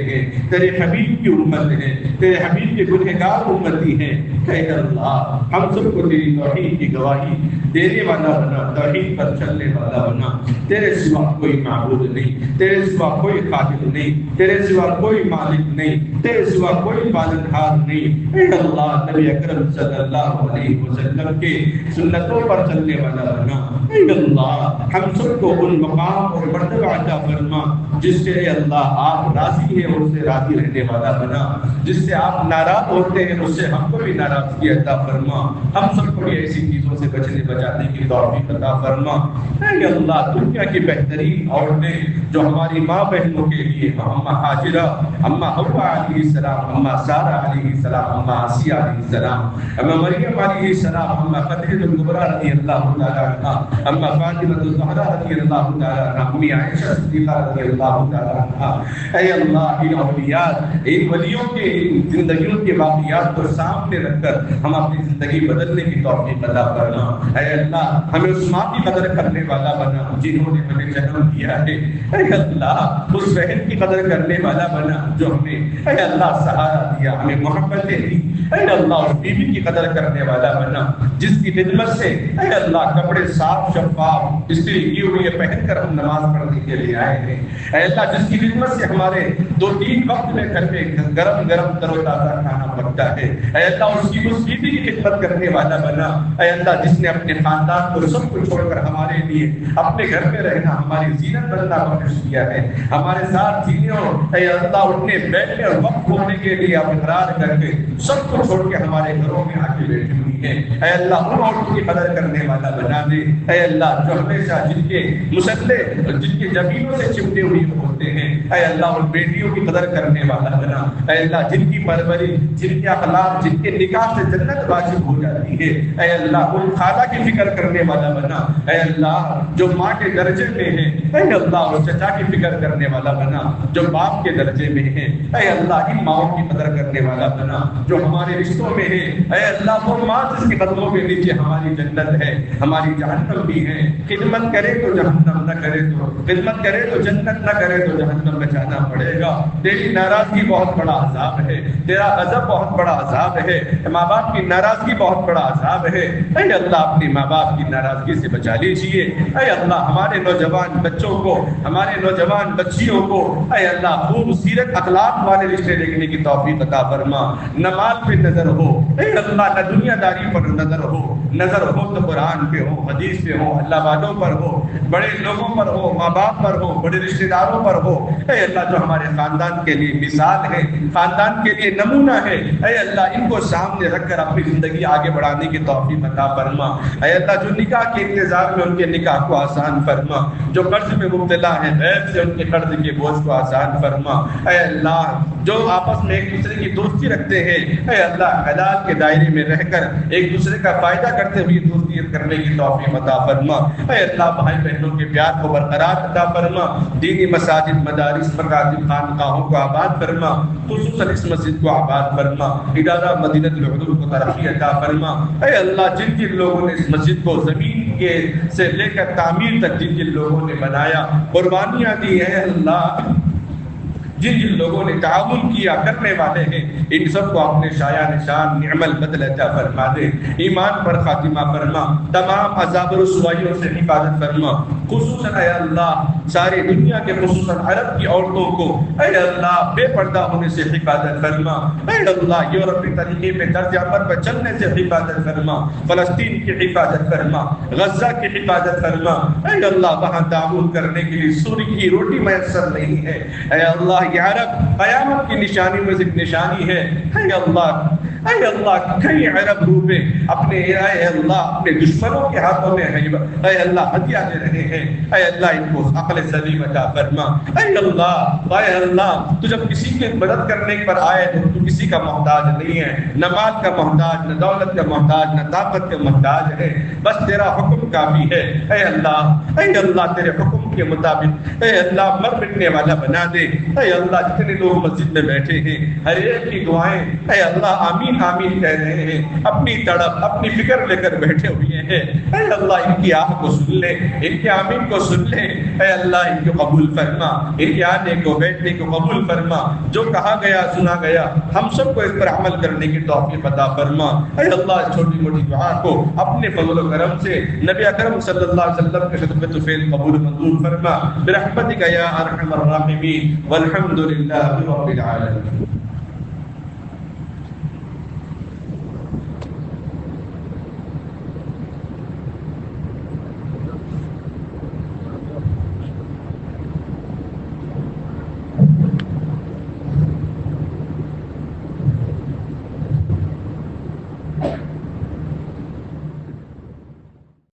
ہیں، تیرے حبیب کی امت ہیں، تیرے حبیب کے گنہگار امتی ہیں۔ اے اللہ ہم سب کو تیری توحید کی گواہی دینے والا بنا، توحید پر چلنے والا بنا۔ تیرے سوا کوئی معبود نہیں، تیرے سوا کوئی خالق نہیں، تیرے سوا کوئی مالک نہیں، تیرے سوا کوئی پالنہار نہیں۔ اے اللہ نبی اکرم صلی اللہ علیہ وسلم کے سنتوں پر چلنے والا بنا۔ اے اللہ ہم سب کو ان مقام اور مرتبہ عطا فرما جس سے اے اللہ آپ راضی ہیں، اس سے راضی رہنے والا بنا، جس سے آپ ناراض ہوتے ہیں اس سے ہم کو بھی ناراضگی عطا فرما، ہم سب کو بھی ایسی چیزوں سے بچنے بچانے کی توفیق عطا فرما۔ اے اللہ دنیا کی بہترین عورتیں جو ہماری ماں بہنوں کے لیے اماں ہاجرہ، اماں حوا علیہ السلام، اماں سارہ علیہ السلام، اماں آسیہ علیہ السلام، اماں مریم علیہ السلام، اماں خدیجہ کبریٰ رضی اللہ تعالیٰ عنہا، اماں فاطمہ الزہرا رضی اللہ تعالیٰ عنہا، امی عائشہ صدیقہ رضی اللہ تعالیٰ عنہا۔ اے اللہ ان اولیاء ان ولیوں کے زندگیوں کے واقعات کو سامنے رکھ کر ہم اپنی زندگی بدلنے کی توفیق عطا فرما۔ اے اللہ ہمیں اس ماں کی قدر کرنے والا بنا جنہوں نے ہمیں جنم دیا ہے۔ اے اللہ اس بہن کی قدر کرنے والا بنا جو ہمیں اے اللہ سہارا دیا، ہمیں محبتیں دی۔ اے اللہ اس بیوی کی قدر کرنے والا بنا جس کی خدمت سے اے اللہ کپڑے صاف شفاف استری کی ہوئی پہن کر ہم نماز پڑھنے کے لیے آئے ہیں۔ اے اللہ جس کی خدمت سے ہمارے 2-3 وقت میں گھر میں گرم گرم تر و تازہ کھانا پکتا ہے۔ اے اللہ اس کی اس بیوی کی خدمت کرنے والا بنا۔ اے اللہ جس نے اپنے خاندان کو سب کو چھوڑ کر ہمارے لیے اپنے گھر میں رہنا، ہماری زینت بننا بخش کیا ہے، ہمارے ساتھ جینے اور اے اللہ اٹھنے بیٹھنے اور وقت ہونے کے لیے اقرار کر کے سب کو چھوڑ کے ہمارے گھروں میں آ کے بیٹھی ہوئی ہے۔ اے اللہ ان عورتوں کی قدر کرنے والا بنا دے۔ اے اللہ جو ہمیشہ جن کے مسلح جن کے زمینوں سے چمٹے ہوئے ہوتے ہیں، اے اللہ ان بیٹیوں کی قدر کرنے والا بنا۔ اے اللہ جن کی پرورش، جن کے اخلاق، جن کے نکاح سے جنت واجب ہو جاتی ہے، اے اللہ ان خالہ کی فکر کرنے والا بنا۔ اے اللہ جو ماں کے درجے میں ہے، اے اللہ اس چچا کی فکر کرنے والا بنا جو باپ کے درجے میں ہے۔ اے اللہ ان ماؤں کی قدر کرنے والا بنا جو ہمارے رشتوں میں ہے۔ اے اللہ وہ ماں جس کے قدموں کے نیچے ہماری جنت ہے، ہماری جہنم بھی ہے۔ خدمت کرے تو جہنم نہ کرے تو خدمت کرے تو جنت نہ کرے تو جہنم میں جانا پڑے گا۔ تیری ناراضگی بہت بڑا عذاب ہے، تیرا غضب بہت بڑا عذاب ہے، ماں باپ کی ناراضگی بہت بڑا عذاب ہے۔ اے اللہ اپنی ماں باپ کی ناراضگی سے بچا لیجیے۔ اے اللہ ہمارے نوجوان بچوں کو، ہمارے نوجوان بچیوں کو اے اللہ خوبصورت اخلاق والے رشتے دیکھنے کی توفیق عطا فرما۔ نہ مال پہ نظر ہو اے اللہ، نہ دنیا داری پر نظر ہو تو قرآن پہ ہو، حدیث پہ ہو، اللہ والوں پر ہو، بڑے لوگوں پر ہو، ماں باپ پر ہو، بڑے رشتہ داروں پر ہو۔ اے اللہ جو ہمارے خاندان کے لیے مثال ہے، خاندان کے لیے نمونہ ہے، اے اللہ ان کو سامنے رکھ کر اپنی زندگی آگے بڑھانے کی توفیق عطا فرما۔ اے اللہ جو نکاح کے انتظار میں ان کے نکاح کو آسان فرما، جو قرض میں مبتلا ہیں غیب سے ان کے قرض کے بوجھ کو آسان فرما۔ اے اللہ جو آپس میں ایک دوسرے کی دوستی رکھتے ہیں، اے اللہ حلال کے دائرے میں رہ کر ایک دوسرے کا فائدہ کرتے ہوئے دوستی کرنے کی توفیق عطا فرما۔ اے اللہ بھائی بہنوں کے پیار کو برقرار عطا فرما، دینی مساجد مدارس مکاتب خانقاہوں کو آباد فرما، خصوصاً اس مسجد کو آباد فرما، ادارہ مدینہ العلوم کو ترقی عطا فرما۔ اے اللہ جن جن لوگوں نے اس مسجد کو زمین کے سے لے کر تعمیر تک جن جن لوگوں نے بنایا، قربانیاں دی، اے اللہ جن جن لوگوں نے تعاون کیا کرنے والے ہیں ان سب کو اپنے شایع نشان نعم البدل عطا فرما دے، ایمان پر خاتمہ فرما، تمام عذاب و رسوائیوں سے حفاظت فرما، خصوصاً اے اللہ ساری دنیا کے خصوصاً عرب کی عورتوں کو اے اللہ بے پردہ ہونے سے حفاظت فرما، اے اللہ یورپی طریقے پہ طرز عمل پر چلنے سے حفاظت فرما، فلسطین کی حفاظت فرما، غزہ کی حفاظت فرما، اے اللہ وہاں تعاون کرنے کے لیے سوری کی روٹی میسر نہیں ہے، اے اللہ یہ عرب قیامت کی نشانی میں سے ایک نشانی ہے، اے اللہ کئی عرب روپے اپنے اے اللہ اپنے دشمنوں کے ہاتھوں میں ہیں، اے اللہ ہدیہ دے رہے ہیں، اے اللہ ان کو عقل سلیم عطا فرما، اے اللہ تو جب کسی کی مدد کرنے پر آئے تو تو کسی کا محتاج نہیں ہے، نہ مال کا محتاج، نہ دولت کا محتاج، نہ طاقت کا محتاج ہے، بس تیرا حکم کافی ہے، اے اللہ تیرے حکم کے مطابق اے اللہ مر مٹنے والا بنا دے، اے اللہ جتنے لوگ مسجد میں بیٹھے ہیں ہر ایک کی دعائیں اے اللہ آمین آمین کہہ رہے ہیں، اپنی تڑپ اپنی فکر لے کر بیٹھے ہوئے ہیں، اے اللہ ان کی آہ کو سن لے، ان کے آمین کو سن لے، اے اللہ ان کو قبول فرما، ان کے آنے کو بیٹھنے کو قبول فرما، جو کہا گیا سنا گیا ہم سب کو اس پر عمل کرنے کی توفیق عطا فرما، اے اللہ چھوٹی موٹی دعا کو اپنے فضل و کرم سے نبی اکرم صلی اللہ علیہ وسلم کے خدمت و فعل قبول منظور فرما برحمتک یا ارحم الراحمین والحمد للہ رب العالمین۔